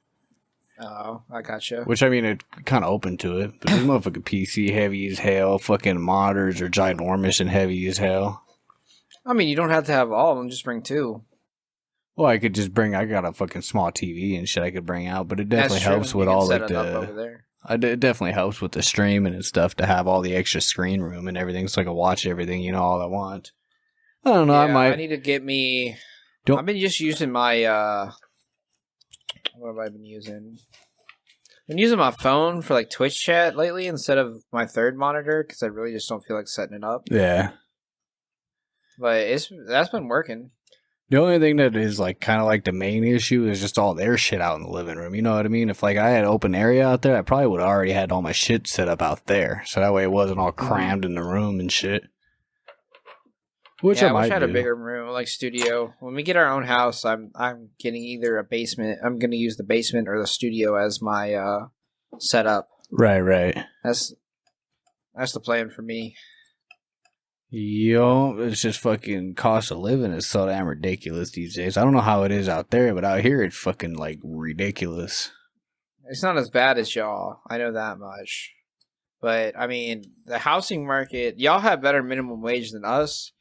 Oh, I gotcha. Which, I mean, it's kind of open to it. But this motherfucking PC heavy as hell. Fucking monitors are ginormous and heavy as hell. I mean, you don't have to have all of them. Just bring 2. Well, I could just bring... I got a fucking small TV and shit I could bring out. But it definitely helps with all like the... It definitely helps with the streaming and stuff to have all the extra screen room and everything. So I can watch everything, you know, all I want. I don't know. Yeah, I might... I need to get me... I've been just using my... What have I been using? I've been using my phone for like Twitch chat lately instead of my third monitor because I really just don't feel like setting it up. Yeah. But that's been working. The only thing that is like kind of like the main issue is just all their shit out in the living room. You know what I mean? If like I had open area out there, I probably would have already had all my shit set up out there. So that way it wasn't all crammed in the room and shit. Which I wish I had a bigger room, like studio. When we get our own house, I'm getting either a basement. I'm going to use the basement or the studio as my setup. Right. That's the plan for me. Yo, it's just fucking cost of living is so damn ridiculous these days. I don't know how it is out there, but out here it's fucking like ridiculous. It's not as bad as y'all. I know that much. But I mean, the housing market, y'all have better minimum wage than us.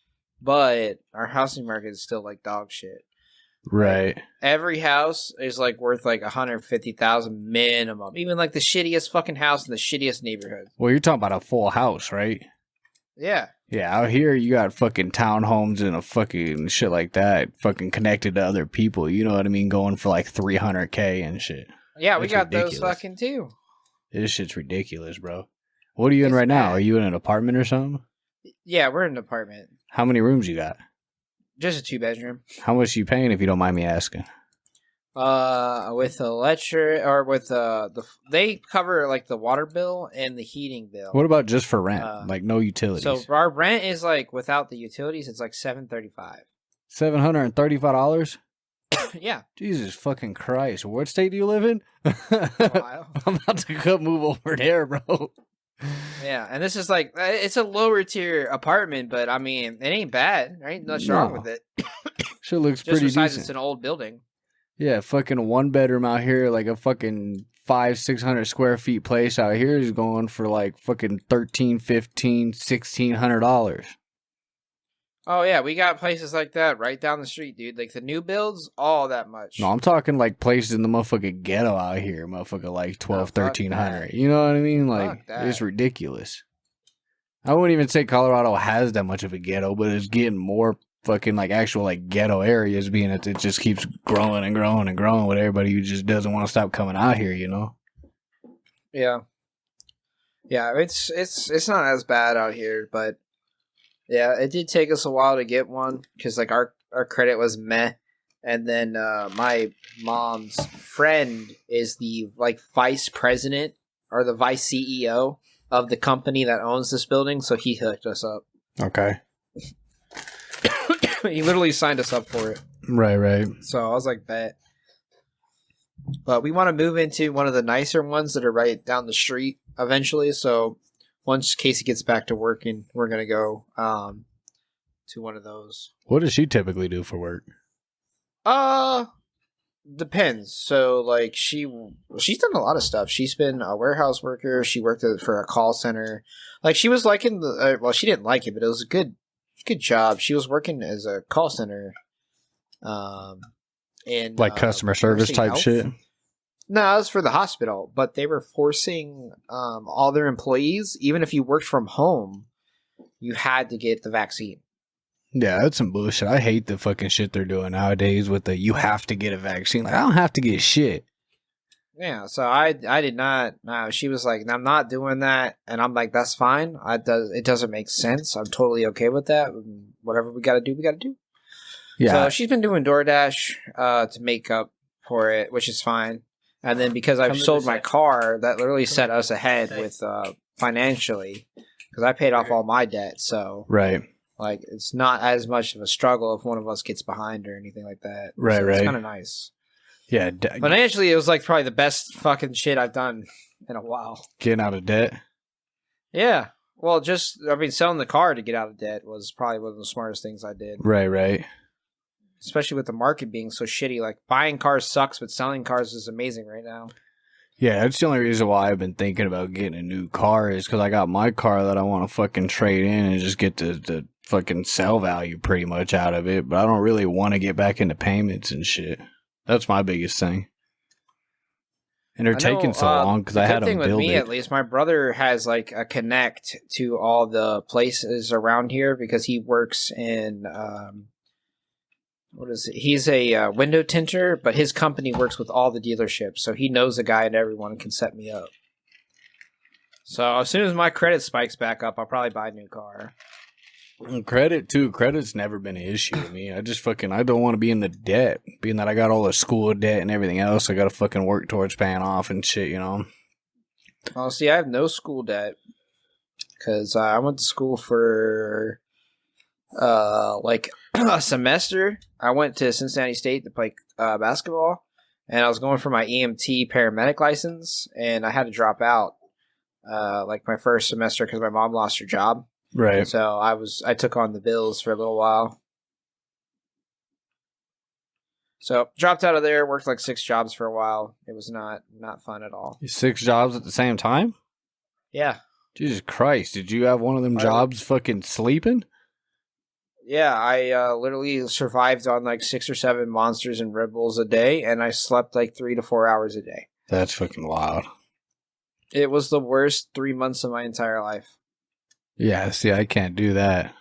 But our housing market is still like dog shit. Right. Like, every house is like worth like $150,000 minimum. Even like the shittiest fucking house in the shittiest neighborhood. Well, you're talking about a full house, right? Yeah. Yeah, out here you got fucking townhomes and a fucking shit like that, fucking connected to other people. You know what I mean? Going for like $300K and shit. Yeah, we got ridiculous. Those fucking too. This shit's ridiculous, bro. What are you in right now? Are you in an apartment or something? Yeah, we're in an apartment. How many rooms you got? Just a 2-bedroom. How much are you paying if you don't mind me asking? With electric or with they cover like the water bill and the heating bill. What about just for rent? Like no utilities. So our rent is like without the utilities, it's like $735. $735? Yeah. Jesus fucking Christ! What state do you live in? Ohio. I'm about to go move over there, bro. Yeah, and this is like it's a lower tier apartment, but I mean it ain't bad. There ain't nothing wrong with it. Shit looks Just pretty besides decent. it's an old building. Yeah, fucking one bedroom out here, like a fucking 500-600 square feet place out here is going for like fucking $1,300, $1,500, $1,600. Oh yeah, we got places like that right down the street, dude. Like the new builds, all that much. No, I'm talking like places in the motherfucking ghetto out here, motherfucker, like $1,200, $1,300. that. You know what I mean? Like it's ridiculous. I wouldn't even say Colorado has that much of a ghetto, but it's getting more fucking like actual like ghetto areas, being that it just keeps growing and growing and growing with everybody who just doesn't want to stop coming out here, you know? Yeah. Yeah, it's not as bad out here, but yeah, it did take us a while to get one because like our credit was meh, and then my mom's friend is the like vice president or the vice CEO of the company that owns this building, so he hooked us up. Okay. He literally signed us up for it. Right. So I was like, bet. But we want to move into one of the nicer ones that are right down the street eventually. So once Casey gets back to working, we're going to go to one of those. What does she typically do for work? Depends. So like she's done a lot of stuff. She's been a warehouse worker. She worked for a call center. Like she was liking the well, she didn't like it, but it was a good job. She was working as a call center, and like customer service type health. shit. No, it was for the hospital, but they were forcing all their employees, even if you worked from home, you had to get the vaccine. Yeah, that's some bullshit. I hate the fucking shit they're doing nowadays with the you have to get a vaccine. Like I don't have to get shit. Yeah, so I did not. No, she was like, "I'm not doing that," and I'm like, "That's fine. It doesn't make sense. I'm totally okay with that. Whatever we got to do, we got to do." Yeah. So she's been doing DoorDash to make up for it, which is fine. And then because I've sold my car, that literally set us ahead with financially because I paid off all my debt. So right, like it's not as much of a struggle if one of us gets behind or anything like that. Right, so right. It's kind of nice. Yeah, financially, it was like probably the best fucking shit I've done in a while. Getting out of debt? Yeah. Well, selling the car to get out of debt was probably one of the smartest things I did. Right. Especially with the market being so shitty. Like, buying cars sucks, but selling cars is amazing right now. Yeah, that's the only reason why I've been thinking about getting a new car is because I got my car that I want to fucking trade in and just get the fucking sell value pretty much out of it. But I don't really want to get back into payments and shit. That's my biggest thing. And they're taking so long because I had them build it. The thing with me, at least, my brother has like a connect to all the places around here because he works in, what is it? He's a window tinter, but his company works with all the dealerships. So he knows a guy at everyone and can set me up. So as soon as my credit spikes back up, I'll probably buy a new car. And credit's never been an issue to me. I don't want to be in the debt, being that I got all the school debt and everything else I got to fucking work towards paying off and shit, you know? Oh, see, I have no school debt because I went to school for like a semester. I went to Cincinnati State to play basketball, and I was going for my EMT paramedic license, and I had to drop out like my first semester because my mom lost her job. Right. So I took on the bills for a little while. So dropped out of there, worked like 6 jobs for a while. It was not fun at all. 6 jobs at the same time? Yeah. Jesus Christ. Did you have one of them jobs fucking sleeping? Yeah, I literally survived on like 6 or 7 Monsters and Red Bulls a day, and I slept like 3 to 4 hours a day. That's fucking wild. It was the worst 3 months of my entire life. Yeah, see, I can't do that.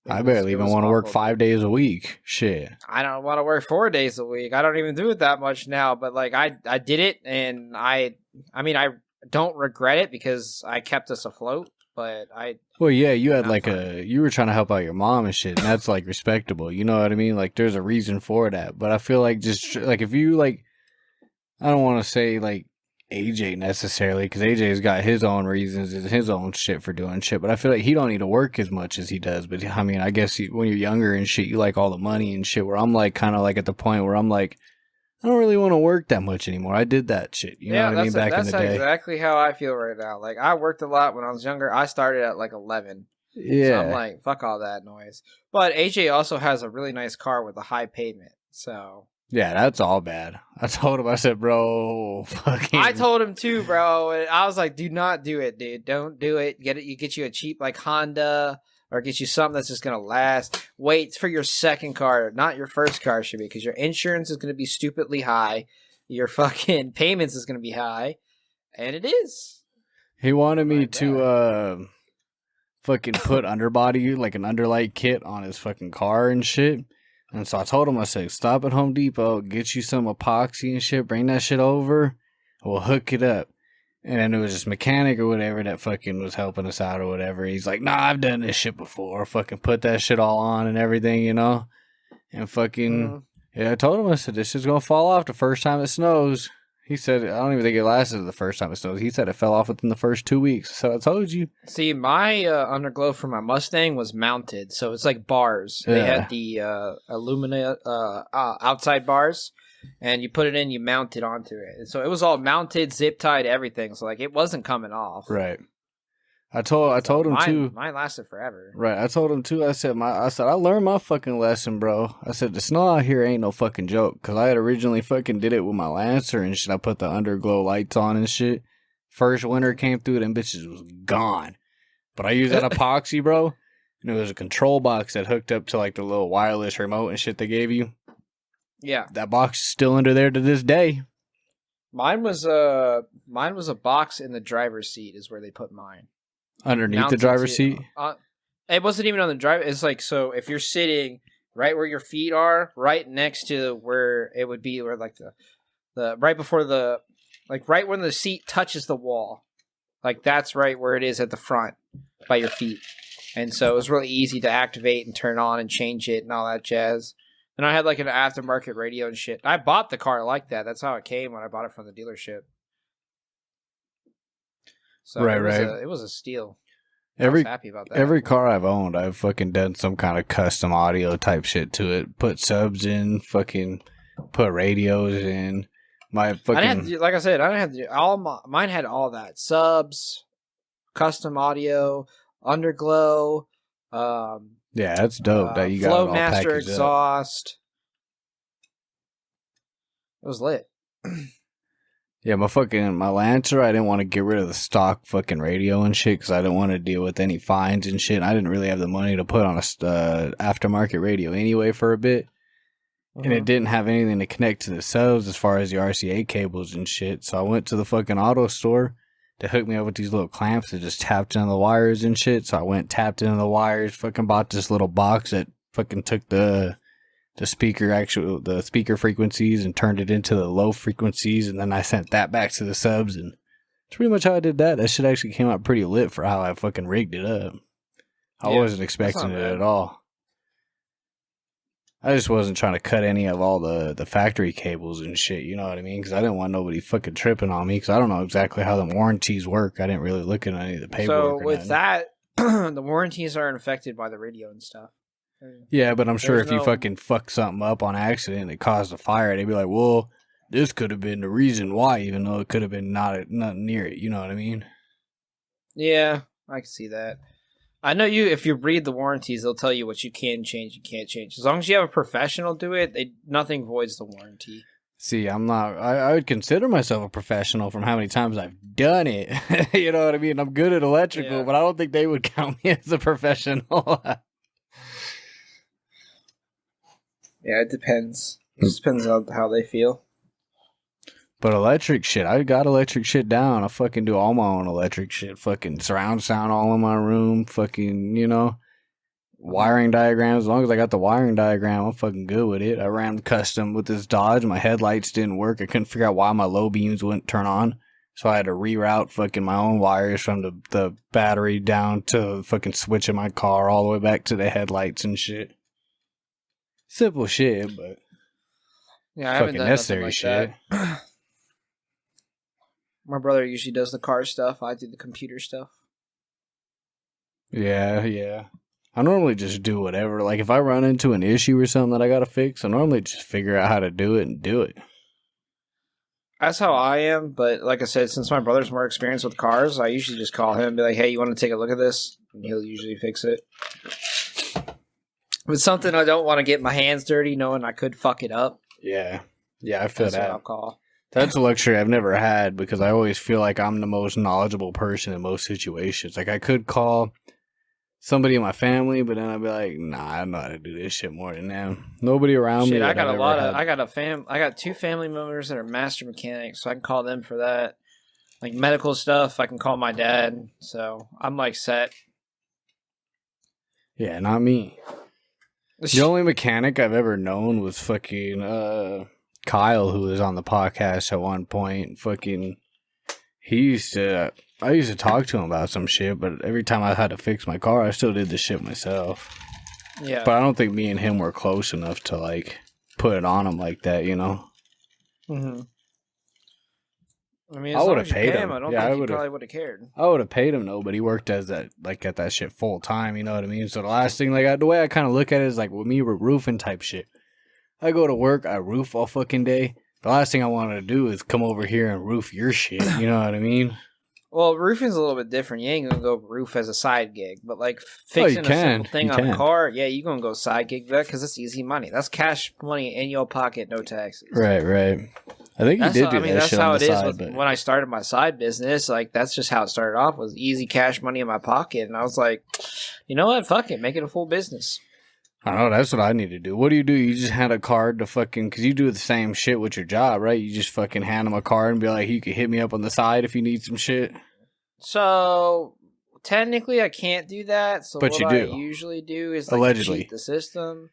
I barely even want to work 5 days a week. Shit. I don't want to work 4 days a week. I don't even do it that much now, but like I did it, and I mean I don't regret it because I kept us afloat, but Well, yeah, you had not like fun. you were trying to help out your mom and shit, and that's like respectable. You know what I mean? Like, there's a reason for that. But I feel like just like if you like, I don't want to say like AJ necessarily, because AJ's got his own reasons and his own shit for doing shit. But I feel like he don't need to work as much as he does. But I mean, I guess when you're younger and shit, you like all the money and shit. Where I'm like, kind of like at the point where I'm like, I don't really want to work that much anymore. I did that shit. You know what I mean? Back in the day. That's exactly how I feel right now. Like, I worked a lot when I was younger. I started at like 11. Yeah. So I'm like, fuck all that noise. But AJ also has a really nice car with a high pavement. So yeah, that's all bad. I told him, I said, bro, fucking. I told him too, bro. And I was like, do not do it, dude. Don't do it. Get you a cheap like Honda, or get you something that's just gonna last. Wait for your second car, not your first car should be, because your insurance is gonna be stupidly high. Your fucking payments is gonna be high. And it is. He wanted me to fucking put underbody, like an underlight kit on his fucking car and shit. And so I told him, I said, stop at Home Depot, get you some epoxy and shit, bring that shit over, we'll hook it up. And then it was this mechanic or whatever that fucking was helping us out or whatever. He's like, nah, I've done this shit before. Fucking put that shit all on and everything, you know? And fucking, yeah, I told him, I said, this shit's gonna fall off the first time it snows. He said, I don't even think it lasted the first time it snowed. He said it fell off within the first 2 weeks. So I told you. See, my underglow for my Mustang was mounted, so it's like bars. Yeah. They had the outside bars, and you put it in, you mount it onto it. And so it was all mounted, zip tied, everything. So like it wasn't coming off. Right. I told him too. Mine lasted forever. Right. I told him too. I said I learned my fucking lesson, bro. I said the snow out here ain't no fucking joke. Because I had originally fucking did it with my Lancer and shit. I put the underglow lights on and shit. First winter came through, them bitches was gone. But I used that epoxy, bro. And it was a control box that hooked up to like the little wireless remote and shit they gave you. Yeah. That box is still under there to this day. Mine was a box in the driver's seat is where they put mine. Underneath the driver's seat? It wasn't even on the driver. It's like, so if you're sitting right where your feet are, right next to where it would be, where like the right before the, like right when the seat touches the wall, like that's right where it is at the front by your feet. And so it was really easy to activate and turn on and change it and all that jazz. And I had like an aftermarket radio and shit. I bought the car like that. That's how it came when I bought it from the dealership. So right. It was a steal. I was happy about that. Every car I've owned, I've fucking done some kind of custom audio type shit to it. Put subs in, fucking put radios in. My fucking, I didn't have to, like I said, I didn't have to do mine had all that. Subs, custom audio, underglow, yeah, that's dope that you got it all Flowmaster packaged exhaust. It was lit. Yeah, my Lancer, I didn't want to get rid of the stock fucking radio and shit because I didn't want to deal with any fines and shit. I didn't really have the money to put on a aftermarket radio anyway for a bit. And it didn't have anything to connect to the subs as far as the RCA cables and shit. So I went to the fucking auto store to hook me up with these little clamps that just tapped into the wires and shit. So I went, tapped into the wires, fucking bought this little box that fucking took the speaker frequencies and turned it into the low frequencies, and then I sent that back to the subs, and that's pretty much how I did that. That shit actually came out pretty lit for how I fucking rigged it up. I wasn't expecting it at all. I just wasn't trying to cut any of all the factory cables and shit, you know what I mean? Because I didn't want nobody fucking tripping on me, because I don't know exactly how the warranties work. I didn't really look at any of the paperwork. So with that, the warranties aren't affected by the radio and stuff. Yeah, but I'm sure if you fucking fuck something up on accident and it caused a fire, they'd be like, well, this could have been the reason why, even though it could have been nothing near it. You know what I mean? Yeah, I can see that. I know if you read the warranties, they'll tell you what you can change and can't change. As long as you have a professional do it, nothing voids the warranty. See, I'm not, I would consider myself a professional from how many times I've done it. You know what I mean? I'm good at electrical, but I don't think they would count me as a professional. Yeah, it depends. It just depends on how they feel. But electric shit, I got electric shit down. I fucking do all my own electric shit. Fucking surround sound all in my room. Fucking, you know, wiring diagrams. As long as I got the wiring diagram, I'm fucking good with it. I ran custom with this Dodge. My headlights didn't work. I couldn't figure out why my low beams wouldn't turn on. So I had to reroute fucking my own wires from the battery down to fucking switch in my car all the way back to the headlights and shit. Simple shit, but Yeah, I haven't fucking done necessary nothing like shit. that. My brother usually does the car stuff. I do the computer stuff. Yeah. I normally just do whatever. Like, if I run into an issue or something that I gotta fix, I normally just figure out how to do it and do it. That's how I am, but like I said, since my brother's more experienced with cars, I usually just call him and be like, hey, you want to take a look at this? And he'll usually fix it. If it's something I don't want to get my hands dirty, knowing I could fuck it up. Yeah, I feel That's that. what I'll call. That's a luxury I've never had because I always feel like I'm the most knowledgeable person in most situations. Like, I could call somebody in my family, but then I'd be like, nah, I know how to do this shit more than them. Nobody around me. I got I got 2 family members that are master mechanics, so I can call them for that. Like medical stuff, I can call my dad. So I'm like set. Yeah, not me. The only mechanic I've ever known was fucking Kyle, who was on the podcast at one point. Fucking, I used to talk to him about some shit, but every time I had to fix my car, I still did the shit myself. Yeah. But I don't think me and him were close enough to, like, put it on him like that, you know? Mm-hmm. I mean, I would have paid him. I don't think he probably would have cared. I would have paid him, though, but he worked as that, like, at that shit full time, you know what I mean? So the last thing, like, the way I kind of look at it is, like, with me, we're roofing type shit. I go to work, I roof all fucking day. The last thing I wanted to do is come over here and roof your shit, you know what I mean? Well, roofing's a little bit different. You ain't gonna go roof as a side gig, but like fixing a simple thing on a car, yeah, you gonna go side gig that because it's easy money. That's cash money in your pocket, no taxes. Right. I think you did do that shit on the side. That's how it is. When I started my side business, like that's just how it started off, was easy cash money in my pocket, and I was like, you know what, fuck it, make it a full business. I know, that's what I need to do. What do? You just hand a card to fucking, because you do the same shit with your job, right? You just fucking hand them a card and be like, you can hit me up on the side if you need some shit. So, technically I can't do that. So but what I usually do is like allegedly cheat the system.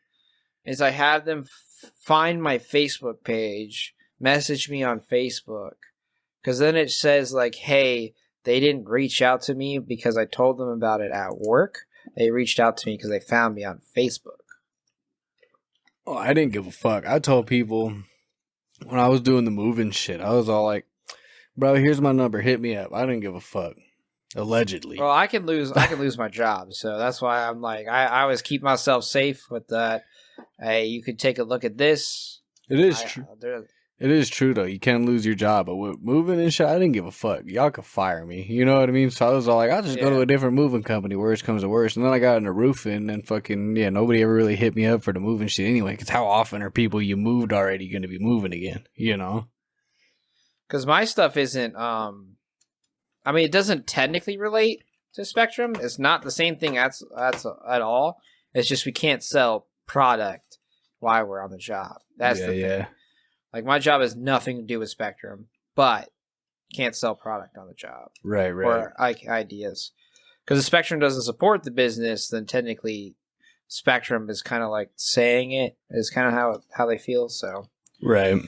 Is I have them find my Facebook page, message me on Facebook. Because then it says like, hey, they didn't reach out to me because I told them about it at work. They reached out to me because they found me on Facebook. Oh, I didn't give a fuck. I told people when I was doing the moving shit, I was all like, bro, here's my number. Hit me up. I didn't give a fuck. Allegedly. Well, I can lose my job. So that's why I'm like, I always keep myself safe with that. Hey, you could take a look at this. It is true. It is true, though. You can lose your job. But with moving and shit, I didn't give a fuck. Y'all could fire me. You know what I mean? So I was all like, I'll just go to a different moving company. Worst comes to worst. And then I got into roofing and fucking, nobody ever really hit me up for the moving shit anyway. Because how often are people you moved already going to be moving again? You know? Because my stuff isn't, it doesn't technically relate to Spectrum. It's not the same thing at all. It's just we can't sell product while we're on the job. That's the thing. Yeah. Like, my job has nothing to do with Spectrum, but can't sell product on the job. Right. Or ideas. Because if Spectrum doesn't support the business, then technically Spectrum is kind of like saying it is kind of how they feel, so. Right.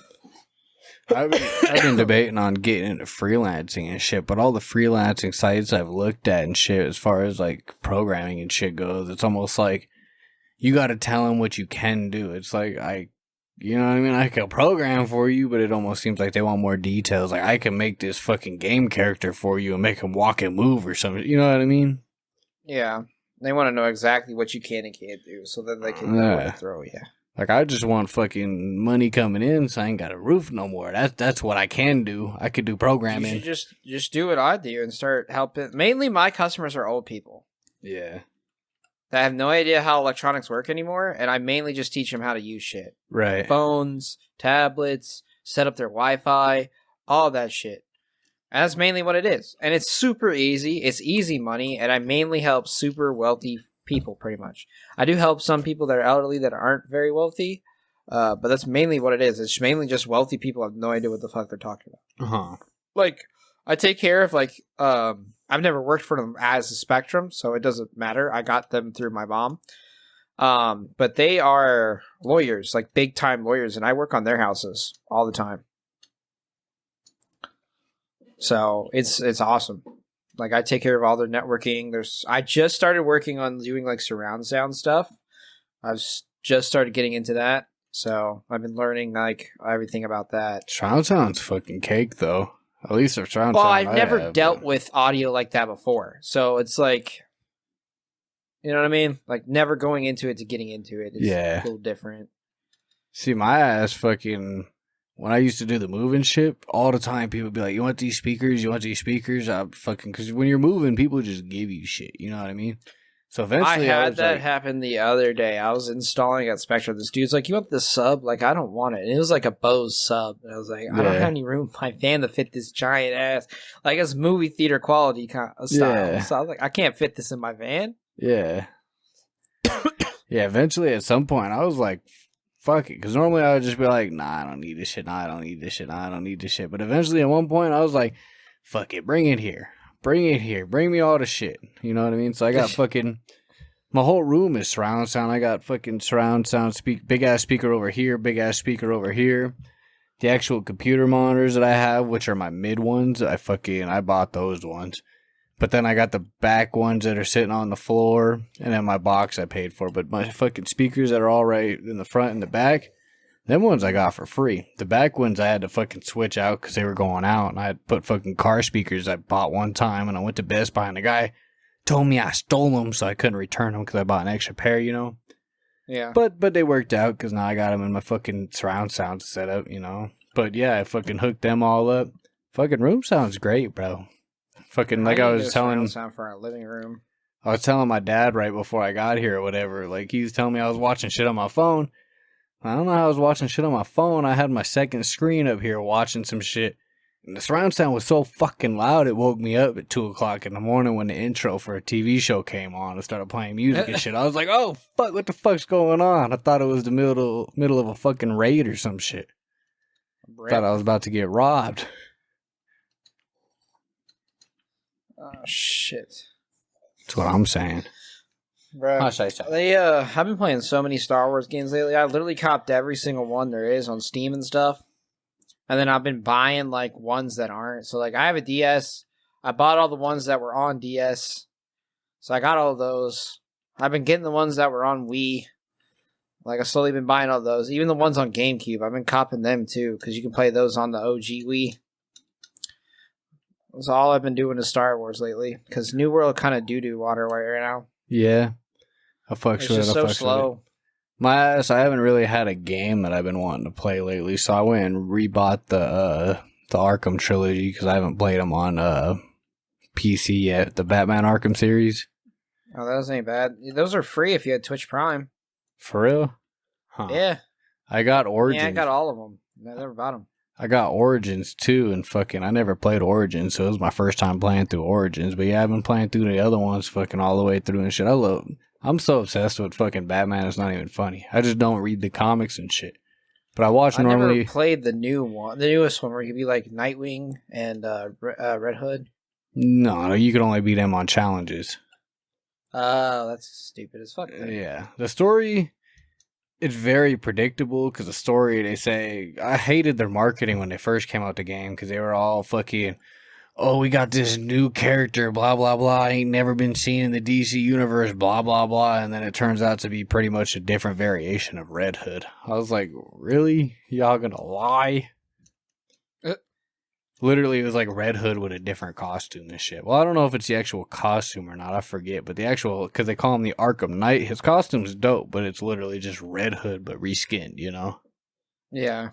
I've been debating on getting into freelancing and shit, but all the freelancing sites I've looked at and shit, as far as like programming and shit goes, it's almost like you got to tell them what you can do. It's like you know what I mean? I can program for you, but it almost seems like they want more details. Like, I can make this fucking game character for you and make him walk and move or something. You know what I mean? Yeah. They want to know exactly what you can and can't do, so then they can know where to throw you. Like, I just want fucking money coming in, so I ain't got a roof no more. That's what I can do. I could do programming. You should just do what I do and start helping. Mainly, my customers are old people. Yeah. That have no idea how electronics work anymore, and I mainly just teach them how to use shit. Right. Phones, tablets, set up their Wi-Fi, all that shit. And that's mainly what it is. And it's super easy. It's easy money, and I mainly help super wealthy people, pretty much. I do help some people that are elderly that aren't very wealthy, but that's mainly what it is. It's mainly just wealthy people have no idea what the fuck they're talking about. Uh-huh. Like, I take care of, like, I've never worked for them as a Spectrum, so it doesn't matter. I got them through my mom. But they are lawyers, like big-time lawyers, and I work on their houses all the time. So it's awesome. Like I take care of all their networking. I just started working on doing like surround sound stuff. I've just started getting into that. So I've been learning like everything about that. Surround sound's fucking cake, though. At least for surround Well, sound. I've never dealt with audio like that before. So it's like, you know what I mean? Like never going into it to getting into it. It's a little different. See, my ass fucking, when I used to do the moving shit, all the time people would be like, you want these speakers? You want these speakers? I fucking, because when you're moving, people just give you shit. You know what I mean? So eventually I had that happen the other day. I was installing at Spectrum. This dude's like, you want this sub? Like, I don't want it. And it was like a Bose sub. And I was like, I don't have any room in my van to fit this giant ass. Like, it's movie theater quality kind of style. Yeah. So I was like, I can't fit this in my van. Yeah. Yeah, eventually at some point, I was like, fuck it. Because normally I would just be like, nah, I don't need this shit. Nah, I don't need this shit. Nah, I don't need this shit. But eventually at one point, I was like, fuck it. Bring it here. Bring it here. Bring me all the shit. You know what I mean? So I got fucking... My whole room is surround sound. I got fucking surround sound, big ass speaker over here, big ass speaker over here. The actual computer monitors that I have, which are my mid ones, I bought those ones. But then I got the back ones that are sitting on the floor, and then my box I paid for. But my fucking speakers that are all right in the front and the back, them ones I got for free. The back ones I had to fucking switch out because they were going out, and I had put fucking car speakers I bought one time, and I went to Best Buy, and the guy told me I stole them, so I couldn't return them because I bought an extra pair, you know? Yeah. But they worked out because now I got them in my fucking surround sound setup, you know? But yeah, I fucking hooked them all up. Fucking room sounds great, bro. Fucking like I was telling... surround sound for our living room. I was telling my dad right before I got here or whatever, like he was telling me I was watching shit on my phone. I don't know how I was watching shit on my phone. I had my second screen up here watching some shit. And the surround sound was so fucking loud, it woke me up at 2 o'clock in the morning when the intro for a TV show came on and started playing music and shit. I was like, oh, fuck, what the fuck's going on? I thought it was the middle of a fucking raid or some shit. Thought I was about to get robbed. Oh, shit. That's what I'm saying. Bro, I've been playing so many Star Wars games lately. I literally copped every single one there is on Steam and stuff. And then I've been buying, like, ones that aren't. So, like, I have a DS. I bought all the ones that were on DS. So I got all of those. I've been getting the ones that were on Wii. Like, I've slowly been buying all those. Even the ones on GameCube. I've been copping them, too. Because you can play those on the OG Wii. That's all I've been doing is Star Wars lately. Because New World kind of doo-doo water right now. Yeah. It's just so slow. My ass, I haven't really had a game that I've been wanting to play lately, so I went and rebought the Arkham trilogy because I haven't played them on PC yet. The Batman Arkham series. Oh, those ain't bad. Those are free if you had Twitch Prime. For real? Huh. Yeah. I got Origins. Yeah, I got all of them. I never bought them. I got Origins too, and fucking, I never played Origins, so it was my first time playing through Origins. But yeah, I've been playing through the other ones, fucking all the way through and shit. I'm so obsessed with fucking Batman, it's not even funny. I just don't read the comics and shit. But I watch normally... I never played the newest one where you could be like Nightwing and Red Hood. No, you can only beat them on challenges. Oh, that's stupid as fuck. Yeah. The story, it's very predictable because the story, they say... I hated their marketing when they first came out the game because they were all fucking... Oh, we got this new character, blah, blah, blah, ain't never been seen in the DC universe, blah, blah, blah, and then it turns out to be pretty much a different variation of Red Hood. I was like, really? Y'all gonna lie? Literally, it was like Red Hood with a different costume and shit. Well, I don't know if it's the actual costume or not, I forget, but the actual, because they call him the Arkham Knight, his costume's dope, but it's literally just Red Hood, but reskinned, you know? Yeah.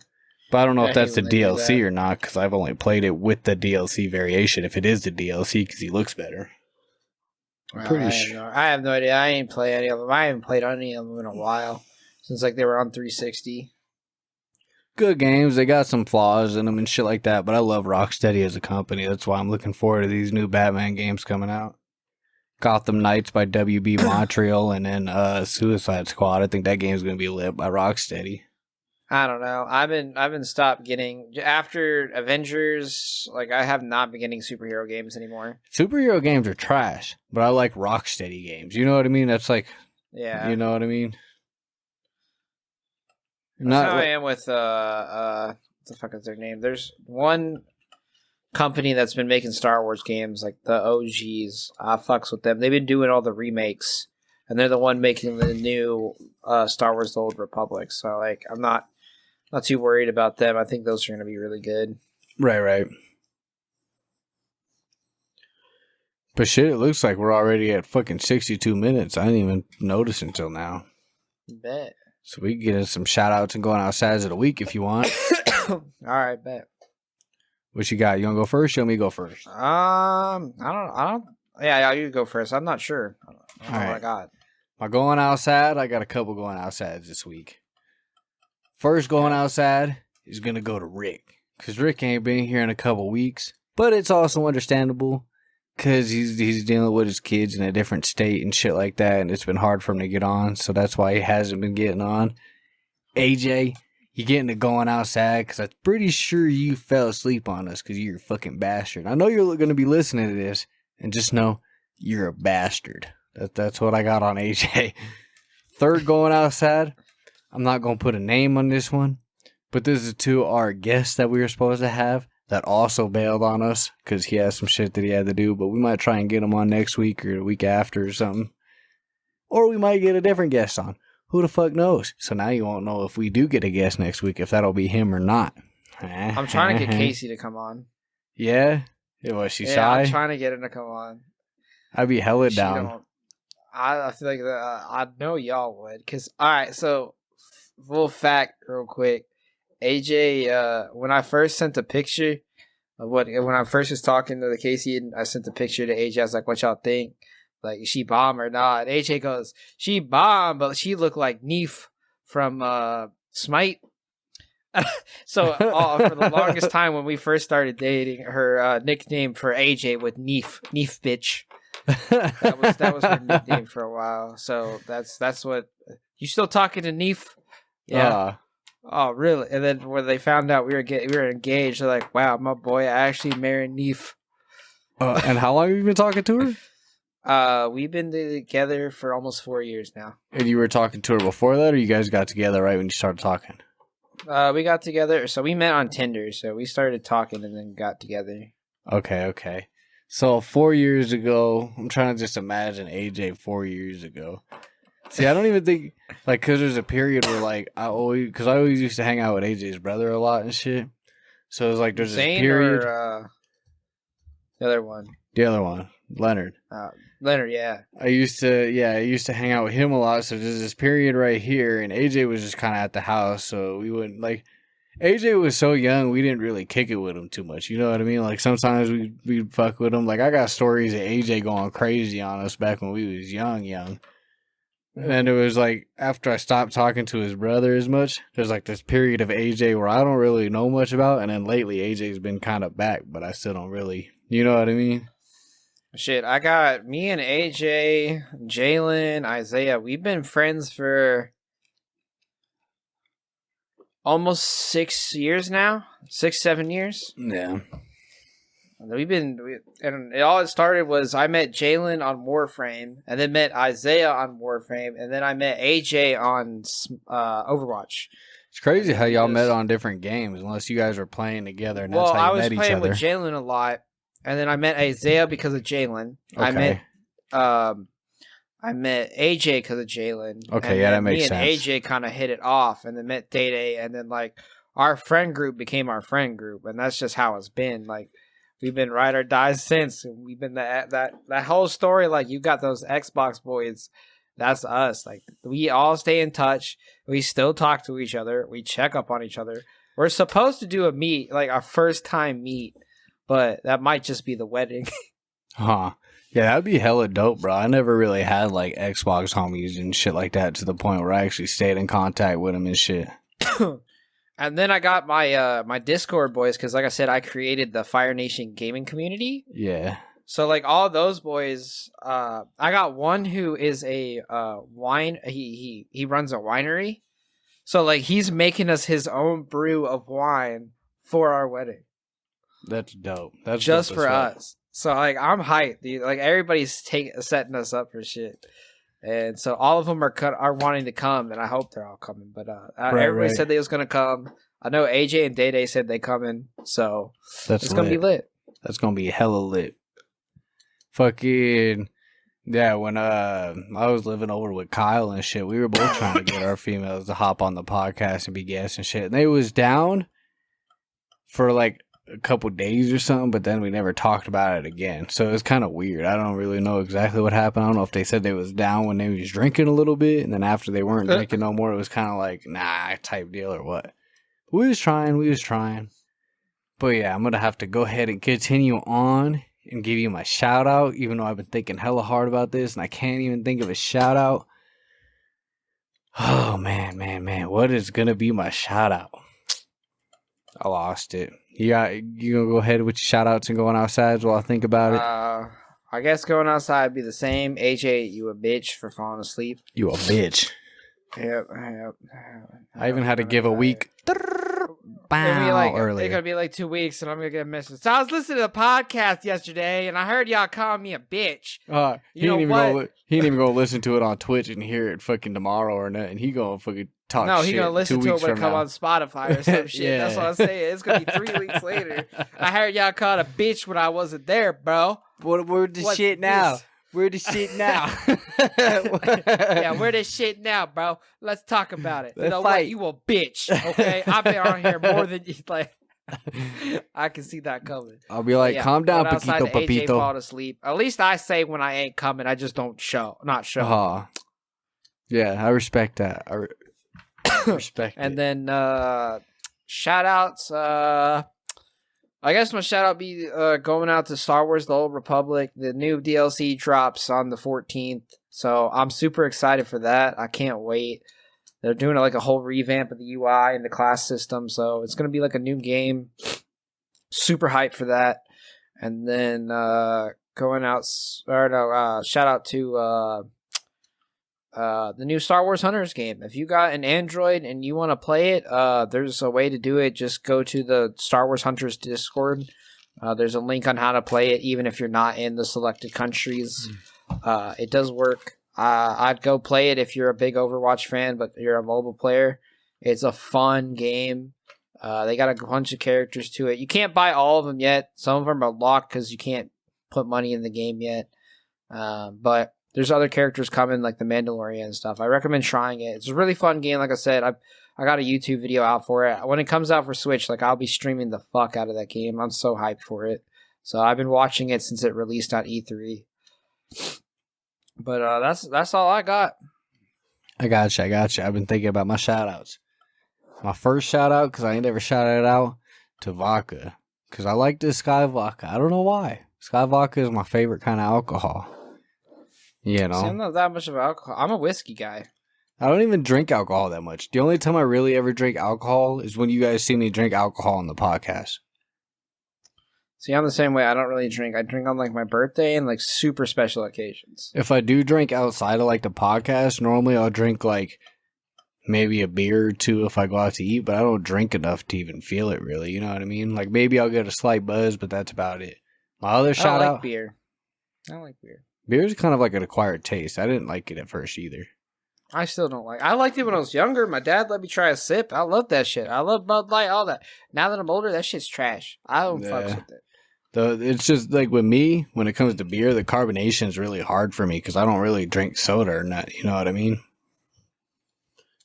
But I don't know if that's the DLC or not, because I've only played it with the DLC variation. If it is the DLC, because he looks better. I'm pretty sure. I have no idea. I ain't play any of them. I haven't played any of them in a while. Since like they were on 360. Good games. They got some flaws in them and shit like that, but I love Rocksteady as a company. That's why I'm looking forward to these new Batman games coming out. Gotham Knights by WB Montreal, and then Suicide Squad. I think that game's going to be lit by Rocksteady. I don't know. I've been stopped getting after Avengers. Like I have not been getting superhero games anymore. Superhero games are trash, but I like Rocksteady games. You know what I mean? That's like, yeah. You know what I mean? That's how I am with what the fuck is their name? There's one company that's been making Star Wars games, like the OGs. I fucks with them. They've been doing all the remakes, and they're the one making the new Star Wars: The Old Republic. So like, I'm not too worried about them. I think those are going to be really good. Right. But shit, it looks like we're already at fucking 62 minutes. I didn't even notice until now. Bet. So we can get in some shout outs and going outsides of the week if you want. All right, bet. What you got? You want to go first? You want me to go first? I don't. Yeah, you go first. I'm not sure. I don't know what I got. My going outside, I got a couple going outsides this week. First going outside is going to go to Rick. Because Rick ain't been here in a couple weeks. But it's also understandable. Because he's dealing with his kids in a different state and shit like that. And it's been hard for him to get on. So that's why he hasn't been getting on. AJ, you getting to going outside. Because I'm pretty sure you fell asleep on us. Because you're a fucking bastard. I know you're going to be listening to this. And just know you're a bastard. That's what I got on AJ. Third going outside. I'm not going to put a name on this one. But this is to our guest that we were supposed to have. That also bailed on us because he has some shit that he had to do. But we might try and get him on next week or the week after or something. Or we might get a different guest on. Who the fuck knows? So now you won't know if we do get a guest next week, if that'll be him or not. I'm trying to get Casey to come on. Yeah? Was she shy? I'm trying to get him to come on. I'd be hella down. I feel like I know y'all would. Because, alright, so full fact real quick. AJ, when I first sent a picture of when I first was talking to the Casey, and I sent a picture to AJ, I was like, what y'all think? Like, is she bomb or not? And AJ goes, she bomb, but she looked like Neef from Smite. So for the longest time when we first started dating, her nickname for AJ was Neef bitch. That was her nickname for a while. So that's what. You still talking to Neef? Yeah. Oh, really? And then when they found out we were engaged, they're like, "Wow, my boy actually married Neef." And how long have you been talking to her? We've been together for almost 4 years now. And you were talking to her before that, or you guys got together right when you started talking? We got together. So we met on Tinder. So we started talking and then got together. Okay. So 4 years ago, I'm trying to just imagine AJ 4 years ago. See, I don't even think, like, because there's a period where, like, I always used to hang out with AJ's brother a lot and shit. So it was like, there's Zane this period. Or, the other one. The other one, Leonard. Leonard, yeah. I used to hang out with him a lot. So there's this period right here, and AJ was just kind of at the house. So we wouldn't, like, AJ was so young, we didn't really kick it with him too much. You know what I mean? Like, sometimes we'd fuck with him. Like, I got stories of AJ going crazy on us back when we was young. And it was like, after I stopped talking to his brother as much, there's like this period of AJ where I don't really know much about. And then lately, AJ's been kind of back, but I still don't really, you know what I mean? Shit, I got me and AJ, Jalen, Isaiah. We've been friends for almost 6 years now. 7 years. Yeah. And it started was I met Jalen on Warframe, and then met Isaiah on Warframe, and then I met AJ on Overwatch. It's crazy how y'all met on different games, unless you guys were playing together, and that's how you met each other. I was playing with Jalen a lot, and then I met Isaiah because of Jalen. Okay. I met AJ because of Jalen. Okay, yeah, that makes sense. Me and AJ kind of hit it off, and then met Day, and then like our friend group became our friend group, and that's just how it's been. Like, we've been ride or die since. We've been that whole story. Like, you got those Xbox boys. That's us. Like, we all stay in touch. We still talk to each other. We check up on each other. We're supposed to do a meet, like our first time meet, but that might just be the wedding. Huh. Yeah, that'd be hella dope, bro. I never really had like Xbox homies and shit like that to the point where I actually stayed in contact with them and shit. And then I got my my Discord boys because, like I said, I created the Fire Nation gaming community. Yeah. So like all those boys, I got one who is a wine. He runs a winery. So like he's making us his own brew of wine for our wedding. That's dope. That's just dope for us. So like I'm hyped, dude. Like everybody's setting us up for shit. And so all of them are wanting to come, and I hope they're all coming. But everybody said they was gonna come. I know AJ and Day said they coming, so it's gonna be lit. That's gonna be hella lit. Fucking yeah, when I was living over with Kyle and shit, we were both trying to get our females to hop on the podcast and be guests and shit. And they was down for like a couple days or something, but then we never talked about it again. So it was kind of weird. I don't really know exactly what happened. I don't know if they said they was down when they was drinking a little bit, and then after they weren't drinking no more, it was kind of like, nah, type deal or what. We was trying. But yeah, I'm going to have to go ahead and continue on and give you my shout out, even though I've been thinking hella hard about this and I can't even think of a shout out. Oh, man. What is going to be my shout out? I lost it. You going to go ahead with your shout outs and going outside while I think about it? I guess going outside would be the same. AJ, you a bitch for falling asleep. You a bitch. Yep. I even had to give a week. It's gonna be like 2 weeks, and I'm gonna get a message. So I was listening to the podcast yesterday, and I heard y'all calling me a bitch. He ain't even gonna listen to it on Twitch and hear it fucking tomorrow or nothing. He gonna fucking talk. No, he gonna listen to it when it come on Spotify or some shit. Yeah. That's what I'm saying. It's gonna be 3 weeks later. I heard y'all called a bitch when I wasn't there, bro. Where's the shit now? Where the shit now? Yeah, where the shit now, bro? Let's talk about it. You know what? You a bitch, okay? I've been on here more than you. Like, I can see that coming. I'll be like, calm down, Paquito, Papito. AJ fall asleep. At least I say when I ain't coming. I just don't not show. Yeah, I respect that. I respect and it. And then shout outs. I guess my shout out be going out to Star Wars: The Old Republic. The new DLC drops on the 14th, so I'm super excited for that. I can't wait. They're doing like a whole revamp of the UI and the class system, so it's gonna be like a new game. Super hyped for that. And then shout out to the new Star Wars Hunters game. If you got an Android and you want to play it, there's a way to do it. Just go to the Star Wars Hunters Discord. There's a link on how to play it, even if you're not in the selected countries. It does work. I'd go play it if you're a big Overwatch fan, but you're a mobile player. It's a fun game. They got a bunch of characters to it. You can't buy all of them yet. Some of them are locked because you can't put money in the game yet. But there's other characters coming, like the Mandalorian and stuff. I recommend trying it. It's a really fun game. Like I said, I got a YouTube video out for it. When it comes out for Switch, like I'll be streaming the fuck out of that game. I'm so hyped for it. So I've been watching it since it released on E3. But that's all I got. I got you. I've been thinking about my shout outs. My first shout out, because I ain't never shouted it out, to Vodka. Because I like this Sky Vodka. I don't know why. Sky Vodka is my favorite kind of alcohol. You know? See, I'm not that much of alcohol. I'm a whiskey guy. I don't even drink alcohol that much. The only time I really ever drink alcohol is when you guys see me drink alcohol on the podcast. See, I'm the same way. I don't really drink. I drink on like my birthday and like super special occasions. If I do drink outside of like the podcast, normally I'll drink like maybe a beer or two if I go out to eat, but I don't drink enough to even feel it really. You know what I mean? Like maybe I'll get a slight buzz, but that's about it. My other shout out. Beer. I don't like beer. Beer's kind of like an acquired taste. I didn't like it at first either. I still don't like it. I liked it when I was younger. My dad let me try a sip. I love that shit. I love Bud Light, all that. Now that I'm older, that shit's trash. I don't fuck with it. It's just like with me, when it comes to beer, the carbonation is really hard for me because I don't really drink soda or not. You know what I mean?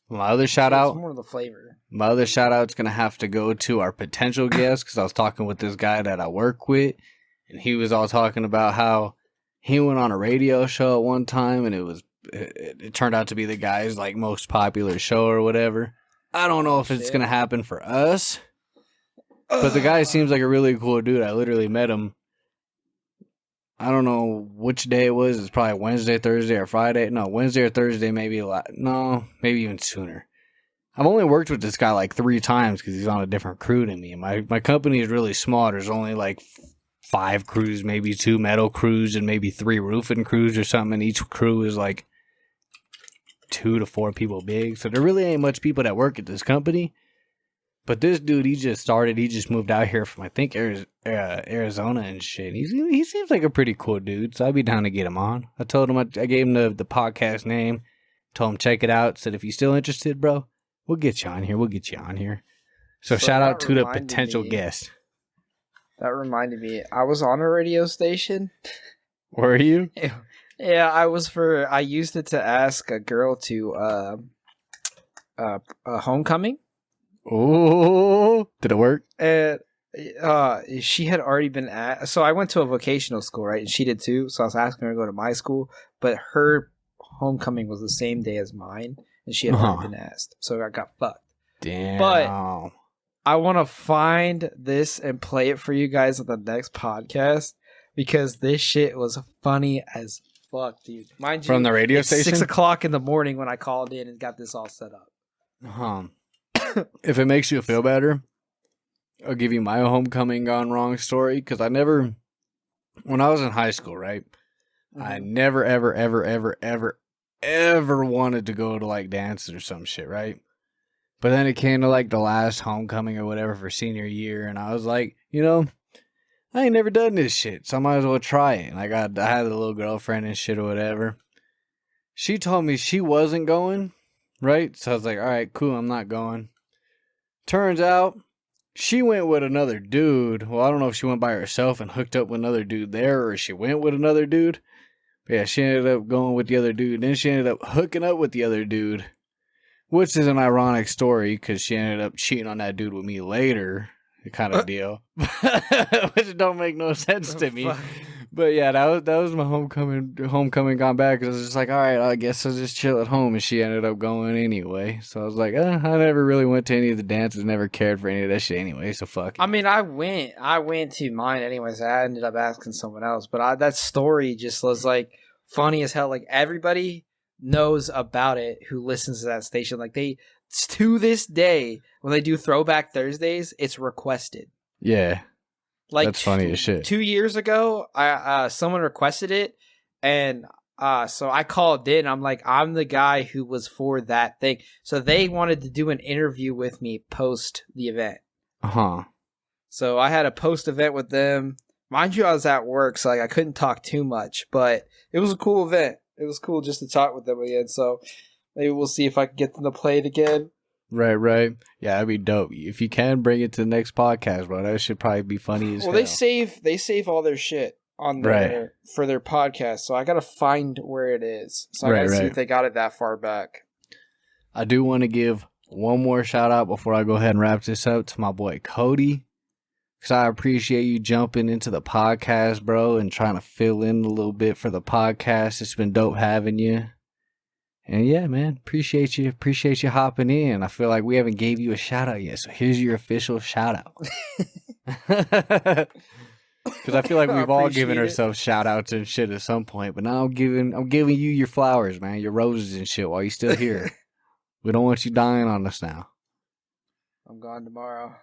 My other shout out. It's more of the flavor. My other shout out's going to have to go to our potential guest because I was talking with this guy that I work with, and he was all talking about how he went on a radio show at one time, and it turned out to be the guy's like most popular show or whatever. I don't know if it's going to happen for us, but the guy seems like a really cool dude. I literally met him. I don't know which day it was. It's probably Wednesday, Thursday, or Friday. No, Wednesday or Thursday, maybe maybe even sooner. I've only worked with this guy like 3 times because he's on a different crew than me. My company is really small. There's only like 5 crews, maybe 2 metal crews, and maybe 3 roofing crews or something. And each crew is like 2 to 4 people big. So there really ain't much people that work at this company. But this dude, he just moved out here from, I think, Arizona and shit. He seems like a pretty cool dude, so I'd be down to get him on. I told him, I gave him the podcast name, told him check it out, said if you're still interested, bro, we'll get you on here. So shout out to the potential guest. That reminded me. I was on a radio station. Were you? Yeah, I used it to ask a girl to homecoming. Oh, did it work? And she had already been at. So I went to a vocational school, right? And she did too. So I was asking her to go to my school, but her homecoming was the same day as mine, and she had already been asked. So I got fucked. Damn. But I want to find this and play it for you guys on the next podcast because this shit was funny as fuck, dude. Mind you, from the radio station, 6:00 in the morning when I called in and got this all set up. If it makes you feel better, I'll give you my homecoming gone wrong story because when I was in high school, right? Mm-hmm. I never, ever, ever, ever, ever, ever wanted to go to like dances or some shit, right? But then it came to like the last homecoming or whatever for senior year, and I was like, I ain't never done this shit, so I might as well try it. And I had a little girlfriend and shit or whatever. She told me she wasn't going, right? So I was like, all right, cool, I'm not going. Turns out she went with another dude. Well, I don't know if she went by herself and hooked up with another dude there, or she went with another dude. But yeah, she ended up going with the other dude. Then she ended up hooking up with the other dude, which is an ironic story because she ended up cheating on that dude with me later, kind of deal, which don't make no sense to me. But yeah, that was my homecoming gone bad because I was just like, all right, I guess I'll just chill at home, and she ended up going anyway. So I was like, I never really went to any of the dances, never cared for any of that shit anyway. So fuck it. I mean, I went to mine anyways. I ended up asking someone else, but that story just was like funny as hell. Like everybody knows about it who listens to that station. Like to this day, when they do Throwback Thursdays, it's requested. Yeah. Like that's funny as shit. 2 years ago, someone requested it, and so I called in. I'm like, I'm the guy who was for that thing. So they wanted to do an interview with me post the event. So I had a post event with them. Mind you, I was at work, so like I couldn't talk too much, but it was a cool event. It was cool just to talk with them again. So maybe we'll see if I can get them to play it again. Right. Yeah, that'd be dope. If you can bring it to the next podcast, bro, that should probably be funny as hell. Well, they save all their shit on for their podcast, so I gotta find where it is. So I gotta see if they got it that far back. I do want to give one more shout out before I go ahead and wrap this up to my boy Cody, because I appreciate you jumping into the podcast, bro, and trying to fill in a little bit for the podcast. It's been dope having you. And yeah, man, appreciate you hopping in. I feel like we haven't gave you a shout out yet, so here's your official shout out. Because I feel like we've all given ourselves shout outs and shit at some point, but now I'm giving you your flowers, man, your roses and shit while you're still here. We don't want you dying on us now. I'm gone tomorrow.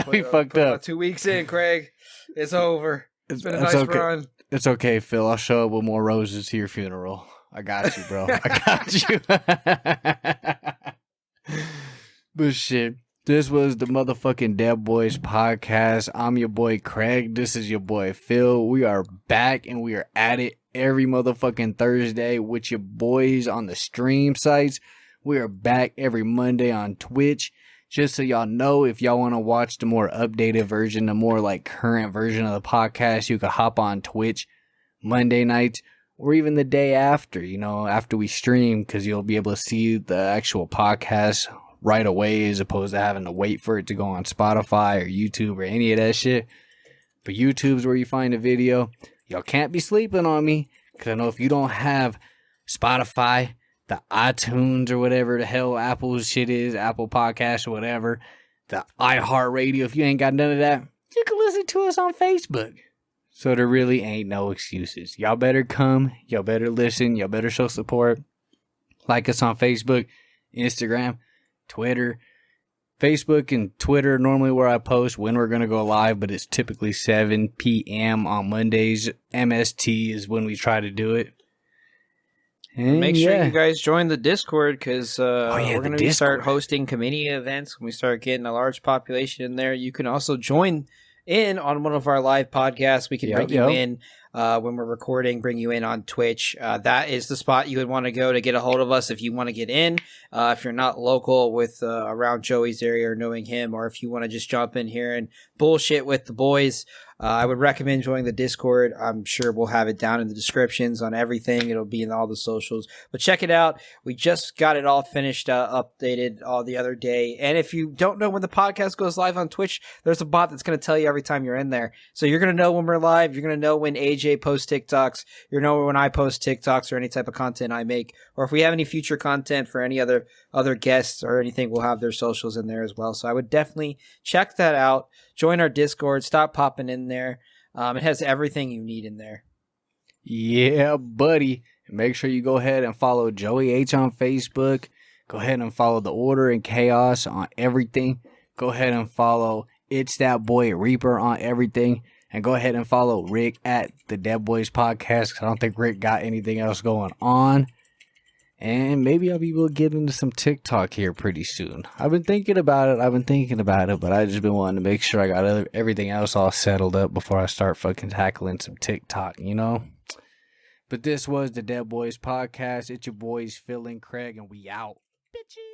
We fucked up. 2 weeks in, Craig. It's over. It's been a nice run. It's okay, Phil. I'll show up with more roses to your funeral. I got you, bro. I got you. But shit, this was the motherfucking Deadboyz podcast. I'm your boy Craig. This is your boy Phil. We are back and we are at it every motherfucking Thursday with your boys on the stream sites. We are back every Monday on Twitch. Just so y'all know, if y'all want to watch the more updated version, the more like current version of the podcast, you could hop on Twitch Monday nights. Or even the day after, after we stream, because you'll be able to see the actual podcast right away as opposed to having to wait for it to go on Spotify or YouTube or any of that shit. But YouTube's where you find the video. Y'all can't be sleeping on me, because I know if you don't have Spotify, the iTunes or whatever the hell Apple's shit is, Apple Podcasts or whatever, the iHeartRadio, if you ain't got none of that, you can listen to us on Facebook. So there really ain't no excuses. Y'all better come. Y'all better listen. Y'all better show support. Like us on Facebook, Instagram, Twitter. Facebook and Twitter normally where I post when we're going to go live, but it's typically 7 p.m. on Mondays. MST is when we try to do it. And make sure you guys join the Discord because we're going to start hosting community events when we start getting a large population in there. You can also join in on one of our live podcasts. We can bring you in when we're recording, bring you in on Twitch. That is the spot you would want to go to get a hold of us if you want to get in. If you're not local with around Joey's area or knowing him, or if you want to just jump in here and bullshit with the boys, I would recommend joining the Discord. I'm sure we'll have it down in the descriptions on everything. It'll be in all the socials. But check it out. We just got it all finished, updated all the other day. And if you don't know when the podcast goes live on Twitch, there's a bot that's going to tell you every time you're in there. So you're going to know when we're live. You're going to know when AJ posts TikToks. You're going to know when I post TikToks or any type of content I make. Or if we have any future content for any other guests or anything, we'll have their socials in there as well. So I would definitely check that out. Join our Discord. Stop popping in there. It has everything you need in there. Yeah, buddy. Make sure you go ahead and follow Joey H on Facebook. Go ahead and follow The Order and Chaos on everything. Go ahead and follow It's That Boy Reaper on everything. And go ahead and follow Rick at the Deadboyz Podcast. I don't think Rick got anything else going on. And maybe I'll be able to get into some TikTok here pretty soon. I've been thinking about it, but I just been wanting to make sure I got everything else all settled up before I start fucking tackling some TikTok, you know? But this was the Deadboyz Podcast. It's your boys, Phil and Craig, and we out. Bitches.